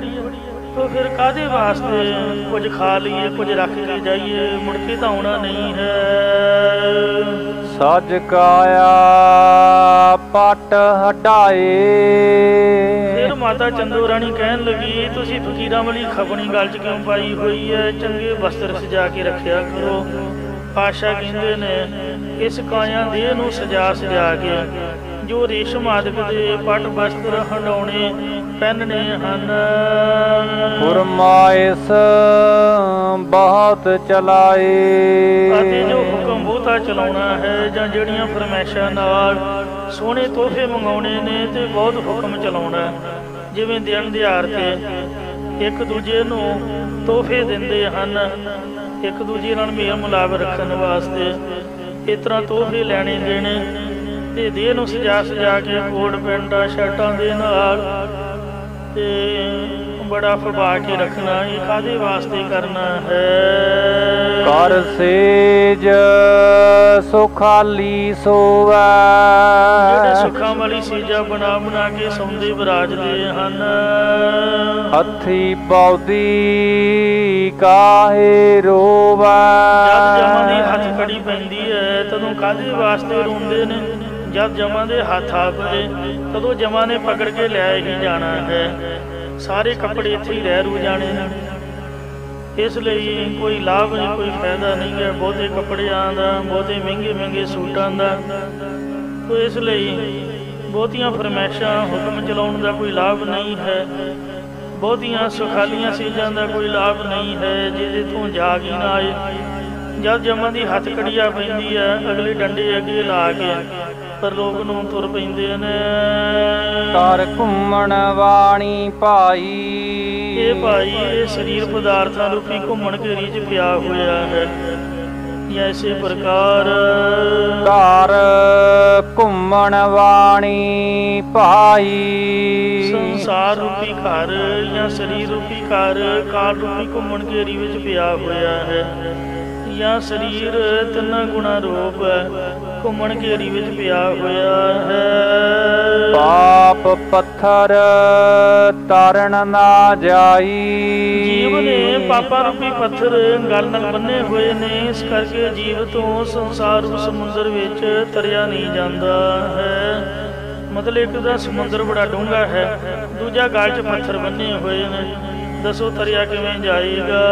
ਤਾਂ ਫਿਰ ਕਾਹਦੇ ਵਾਸਤੇ ਕੁਝ ਖਾ ਲਈਏ, ਕੁਝ ਰੱਖ ਕੇ ਜਾਈਏ, ਮੁੜ ਕੇ ਤਾਂ ਆਉਣਾ ਨਹੀਂ ਹੈ। ਸਜ ਕਾਇਆ ਪਟ ਹਟਾਏ। ਫਿਰ ਮਾਤਾ ਚੰਦੋ ਰਾਣੀ ਕਹਿਣ ਲੱਗੀ, ਤੁਸੀਂ ਫਕੀਰਾਂ ਵਾਲੀ ਖਪਣੀ ਗਲ 'ਚ ਕਿਉਂ ਪਾਈ ਹੋਈ ਹੈ? ਚੰਗੇ ਵਸਤਰ ਸਜਾ ਕੇ ਰੱਖਿਆ ਕਰੋ। ਪਾਤਸ਼ਾਹ ਕਹਿੰਦੇ ਨੇ, ਇਸ ਕਾਇਆ ਦੇਹ ਨੂੰ ਸਜਾ ਕੇ ਜੋ ਰੇਸ਼ਮ ਆਦਿਕ ਦੇ ਪਟ ਵਸਤਰ ਹੰਡਾਉਣੇ ਪਹਿਨਣੇ ਹਨ। ਫੁਰਮਾਇਸ਼ ਬਹੁਤ ਚਲਾਏ। ਅਤੇ ਜੋ ਹੁਕਮ ਬਹੁਤਾ ਚਲਾਉਣਾ ਹੈ, ਜਾਂ ਜਿਹੜੀਆਂ ਫਰਮਾਇਸ਼ਾਂ ਨਾਲ ਸੋਹਣੇ ਤੋਹਫੇ ਮੰਗਾਉਣੇ ਨੇ ਤੇ ਬਹੁਤ ਹੁਕਮ ਚਲਾਉਣਾ। ਜਿਵੇਂ ਦਿਨ ਦਿਹਾੜ ਤੇ ਇੱਕ ਦੂਜੇ ਨੂੰ ਤੋਹਫੇ ਦਿੰਦੇ ਹਨ, ਇੱਕ ਦੂਜੇ ਨਾਲ ਮੇਲ ਮਿਲਾਪ ਰੱਖਣ ਵਾਸਤੇ ਇਸ ਤਰ੍ਹਾਂ ਤੋਹਫੇ ਲੈਣੇ ਦੇਣੇ। ਤੇ ਦੇਹ ਨੂੰ ਸਜਾ ਕੇ ਕੋਟ ਪੈਂਟਾਂ ਸ਼ਰਟਾਂ ਦੇ ਨਾਲ ਤੇ ਬੜਾ ਫਬਾ ਕੇ ਰੱਖਣਾ। ਇਹ ਕਾਹਦੇ ਵਾਸਤੇ ਕਰਨਾ ਹੈ? ਕਰ ਸੇਜ ਸੁਖਾਲੀ ਸੋਵੈ। ਜਿਹੜੇ ਸੁੱਖਾਂ ਵਾਲੀ ਸੇਜਾ ਬਣਾ ਕੇ ਸੌਂਦੇ ਵਿਰਾਜਦੇ ਹਨ। ਹੱਥੀ ਬੌਦੀ ਕਾਹੇ ਰੋਵੈ। ਜਦ ਜਮਾਂ ਦੀ ਹੱਥ ਕੜੀ ਪੈਂਦੀ ਹੈ, ਤਦੋਂ ਕਾਹਦੇ ਵਾਸਤੇ ਰੋਂਦੇ ਨੇ? ਜਦ ਜਮਾਂ ਦੇ ਹੱਥ ਆ ਪਏ, ਤਦੋਂ ਜਮਾਂ ਨੇ ਪਕੜ ਕੇ ਲੈ ਹੀ ਜਾਣਾ ਹੈ। ਸਾਰੇ ਕੱਪੜੇ ਇੱਥੇ ਹੀ ਰਹਿ ਰੂ ਜਾਣੇ ਨੇ। ਇਸ ਲਈ ਕੋਈ ਲਾਭ ਨਹੀਂ, ਕੋਈ ਫਾਇਦਾ ਨਹੀਂ ਹੈ ਬਹੁਤੇ ਕੱਪੜਿਆਂ ਦਾ, ਬਹੁਤੇ ਮਹਿੰਗੇ ਸੂਟਾਂ ਦਾ। ਤੋ ਇਸ ਲਈ ਬਹੁਤੀਆਂ ਫਰਮਾਇਸ਼ਾਂ ਹੁਕਮ ਚਲਾਉਣ ਦਾ ਕੋਈ ਲਾਭ ਨਹੀਂ ਹੈ। ਬਹੁਤੀਆਂ ਸੁਖਾਲੀਆਂ ਚੀਜ਼ਾਂ ਦਾ ਕੋਈ ਲਾਭ ਨਹੀਂ ਹੈ, ਜਿਹਦੇ ਤੋਂ ਜਾਗ ਹੀ ਨਾ ਆਏ। ਜਦ ਜਮਾਂ ਦੀ ਹੱਥ ਕੜੀਆ ਪੈਂਦੀ ਹੈ, ਅਗਲੇ ਡੰਡੇ ਅੱਗੇ ਲਾ ਕੇ ਪਰਲੋਕ ਨੂੰ ਤੁਰ ਪੈਂਦੇ ਨੇ। ਕਰ ਘੁੰਮਣ ਵਾਣੀ ਭਾਈ। ਇਹ ਭਾਈ ਇਹ ਸਰੀਰ ਪਦਾਰਥਾਂ ਰੂਪੀ ਘੁੰਮਣ ਘੇਰੀ 'ਚ ਪਿਆ ਹੋਇਆ ਹੈ। ਐਸੇ ਪ੍ਰਕਾਰ ਘਰ ਘੁੰਮਣ ਵਾਣੀ ਭਾਈ। ਸੰਸਾਰ ਰੂਪੀ ਘਰ ਜਾਂ ਸਰੀਰ ਰੂਪੀ ਘਰ ਕਾਲ ਰੂਪੀ ਘੁੰਮਣ ਘੇਰੀ ਵਿੱਚ ਪਿਆ ਹੋਇਆ ਹੈ। ਜਾਂ ਸਰੀਰ ਤਿੰਨਾਂ ਗੁਣਾ ਰੂਪ ਘੁੰਮਣ ਘੇਰੀ ਵਿੱਚ ਪਿਆ ਹੋਇਆ ਹੈ। ਪਾਪ ਪੱਥਰ ਤਾਰਨ ਨਾ ਜਾਈ। ਜੀਵ ਨੇ ਪਾਪਾ ਰੂਪੀ ਪੱਥਰ ਗਲ ਨਾਲ ਬੰਨੇ ਹੋਏ ਨੇ, ਇਸ ਕਰਕੇ ਜੀਵ ਤੋਂ ਸੰਸਾਰ ਰੂਪ ਸਮੁੰਦਰ ਵਿੱਚ ਤਰਿਆ ਨਹੀਂ ਜਾਂਦਾ ਹੈ। ਮਤਲਬ ਇੱਕ ਦਾ ਸਮੁੰਦਰ ਬੜਾ ਡੂੰਘਾ ਹੈ, ਦੂਜਾ ਗਲ 'ਚ ਪੱਥਰ ਬੰਨੇ ਹੋਏ ਨੇ। ਦੱਸੋ ਤਰਿਆ ਕਿਵੇਂ ਜਾਏਗਾ?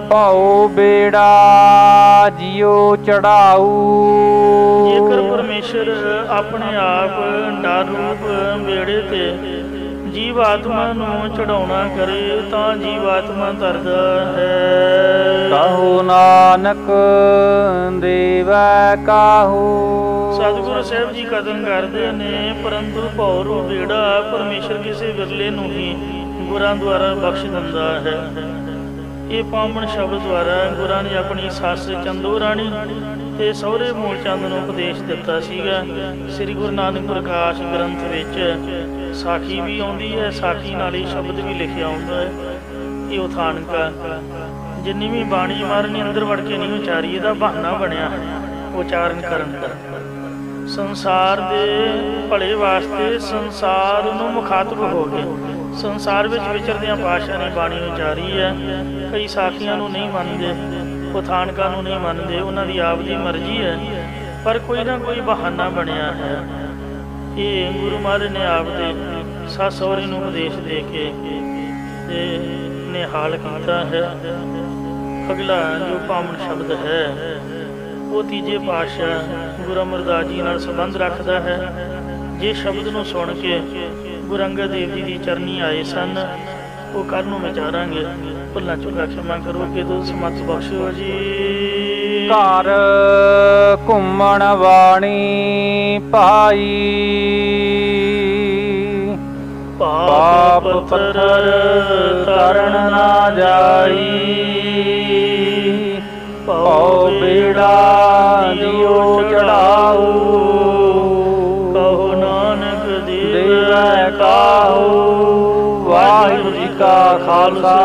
ਭਾਉ ਬੇੜਾ ਜਿਉ ਚੜਾਊ। ਜੇਕਰ ਪਰਮੇਸ਼ਰ ਆਪਣੇ ਆਪ ਡਰ ਰੂਪ ਬੇੜੇ ਤੇ ਜੀਵ ਆਤਮਾ ਨੂੰ ਚੜਾਉਣਾ ਕਰੇ ਤਾਂ ਜੀਵ ਆਤਮਾ ਤਰਦਾ ਹੈ। ਕਹੋ ਨਾਨਕ ਦੇਵੈ ਕਾਹੂ। ਸਤਿਗੁਰੂ ਸਾਹਿਬ ਜੀ ਕਥਨ ਕਰਦੇ ਨੇ, ਪਰੰਤੂ ਭਉ ਰੂਪ ਬੇੜਾ ਪਰਮੇਸ਼ਰ ਕਿਸੇ ਵਿਰਲੇ ਨੂੰ ਹੀ ਗੁਰਾਂ ਦੁਆਰਾ ਬਖਸ਼ ਦਿੰਦਾ ਹੈ। ਇਹ ਪਾਵਨ ਸ਼ਬਦ ਦੁਆਰਾ ਗੁਰਾਂ ਨੇ ਆਪਣੀ ਸੱਸ ਚੰਦੋ ਰਾਣੀ ਤੇ ਸਹੁਰੇ ਮੂਲ ਚੰਦ ਨੂੰ ਉਪਦੇਸ਼ ਦਿੱਤਾ ਸੀਗਾ। ਸ੍ਰੀ ਗੁਰੂ ਨਾਨਕ ਪ੍ਰਕਾਸ਼ ਗ੍ਰੰਥ ਵਿੱਚ ਸਾਖੀ ਵੀ ਆਉਂਦੀ ਹੈ, ਸਾਖੀ ਨਾਲ ਹੀ ਸ਼ਬਦ ਵੀ ਲਿਖਿਆ ਆਉਂਦਾ ਹੈ। ਇਹ ਉਥਾਨਕਾ ਜਿੰਨੀ ਵੀ ਬਾਣੀ ਮਹਾਰਾਜ ਨੇ ਅੰਦਰ ਵੜ ਕੇ ਨਹੀਂ ਉਚਾਰੀ, ਇਹਦਾ ਬਹਾਨਾ ਬਣਿਆ ਉਚਾਰਨ ਕਰਨ ਦਾ। ਸੰਸਾਰ ਦੇ ਭਲੇ ਵਾਸਤੇ ਸੰਸਾਰ ਨੂੰ ਮੁਖਾਤਬ ਹੋ ਗਏ। ਸੰਸਾਰ ਵਿੱਚ ਵਿਚਰਦਿਆਂ ਪਾਤਸ਼ਾਹ ਨੇ ਬਾਣੀ ਉਚਾਰੀ ਹੈ। ਕਈ ਸਾਖੀਆਂ ਨੂੰ ਨਹੀਂ ਮੰਨਦੇ, ਉਥਾਨਕਾਂ ਨੂੰ ਨਹੀਂ ਮੰਨਦੇ, ਉਹਨਾਂ ਦੀ ਆਪ ਦੀ ਮਰਜ਼ੀ ਹੈ, ਪਰ ਕੋਈ ਨਾ ਕੋਈ ਬਹਾਨਾ ਬਣਿਆ ਹੈ। ਇਹ ਗੁਰੂ ਮਹਾਰਾਜ ਨੇ ਆਪ ਦੇ ਸੱਸ ਸਹੁਰੇ ਨੂੰ ਉਪਦੇਸ਼ ਦੇ ਕੇ ਤੇ ਨਿਹਾਲ ਕੀਤਾ ਹੈ। ਅਗਲਾ ਜੋ ਪਾਵਨ ਸ਼ਬਦ ਹੈ ਉਹ ਤੀਜੇ ਪਾਤਸ਼ਾਹ ਗੁਰੂ ਅਮਰਦਾਸ ਜੀ ਨਾਲ ਸੰਬੰਧ ਰੱਖਦਾ ਹੈ। ਜੇ ਸ਼ਬਦ ਨੂੰ ਸੁਣ ਕੇ ਗੁਰੂ ਅੰਗਦ ਦੇਵ ਜੀ ਦੀ ਚਰਨੀ ਆਏ ਸਨ, ਉਹ ਕੱਲ੍ਹ ਨੂੰ ਵਿਚਾਰਾਂਗੇ। ਭੁੱਲਾਂ ਚੁੱਕਾਂ ਖਿਮਾ ਕਰੋ ਕਿ ਤੁਸ ਸਮਤ ਬਖਸ਼ੋ ਜੀ। ਘਰ ਘੁੰਮਣ ਵਾਣੀ ਪਾਈ, ਪਾਪ ਪੱਥਰ ਤਰਨ ਨਾ ਜਾਈ। ਭਉ ਬੇੜਾ ਦਿਓ ਚੜਾਊ, ਕਹੋ ਨਾਨਕ ਦੇਵੈ ਕਾਹੂ। ਵਾਹਿਗੁਰੂ ਜੀ ਕਾ ਖਾਲਸਾ,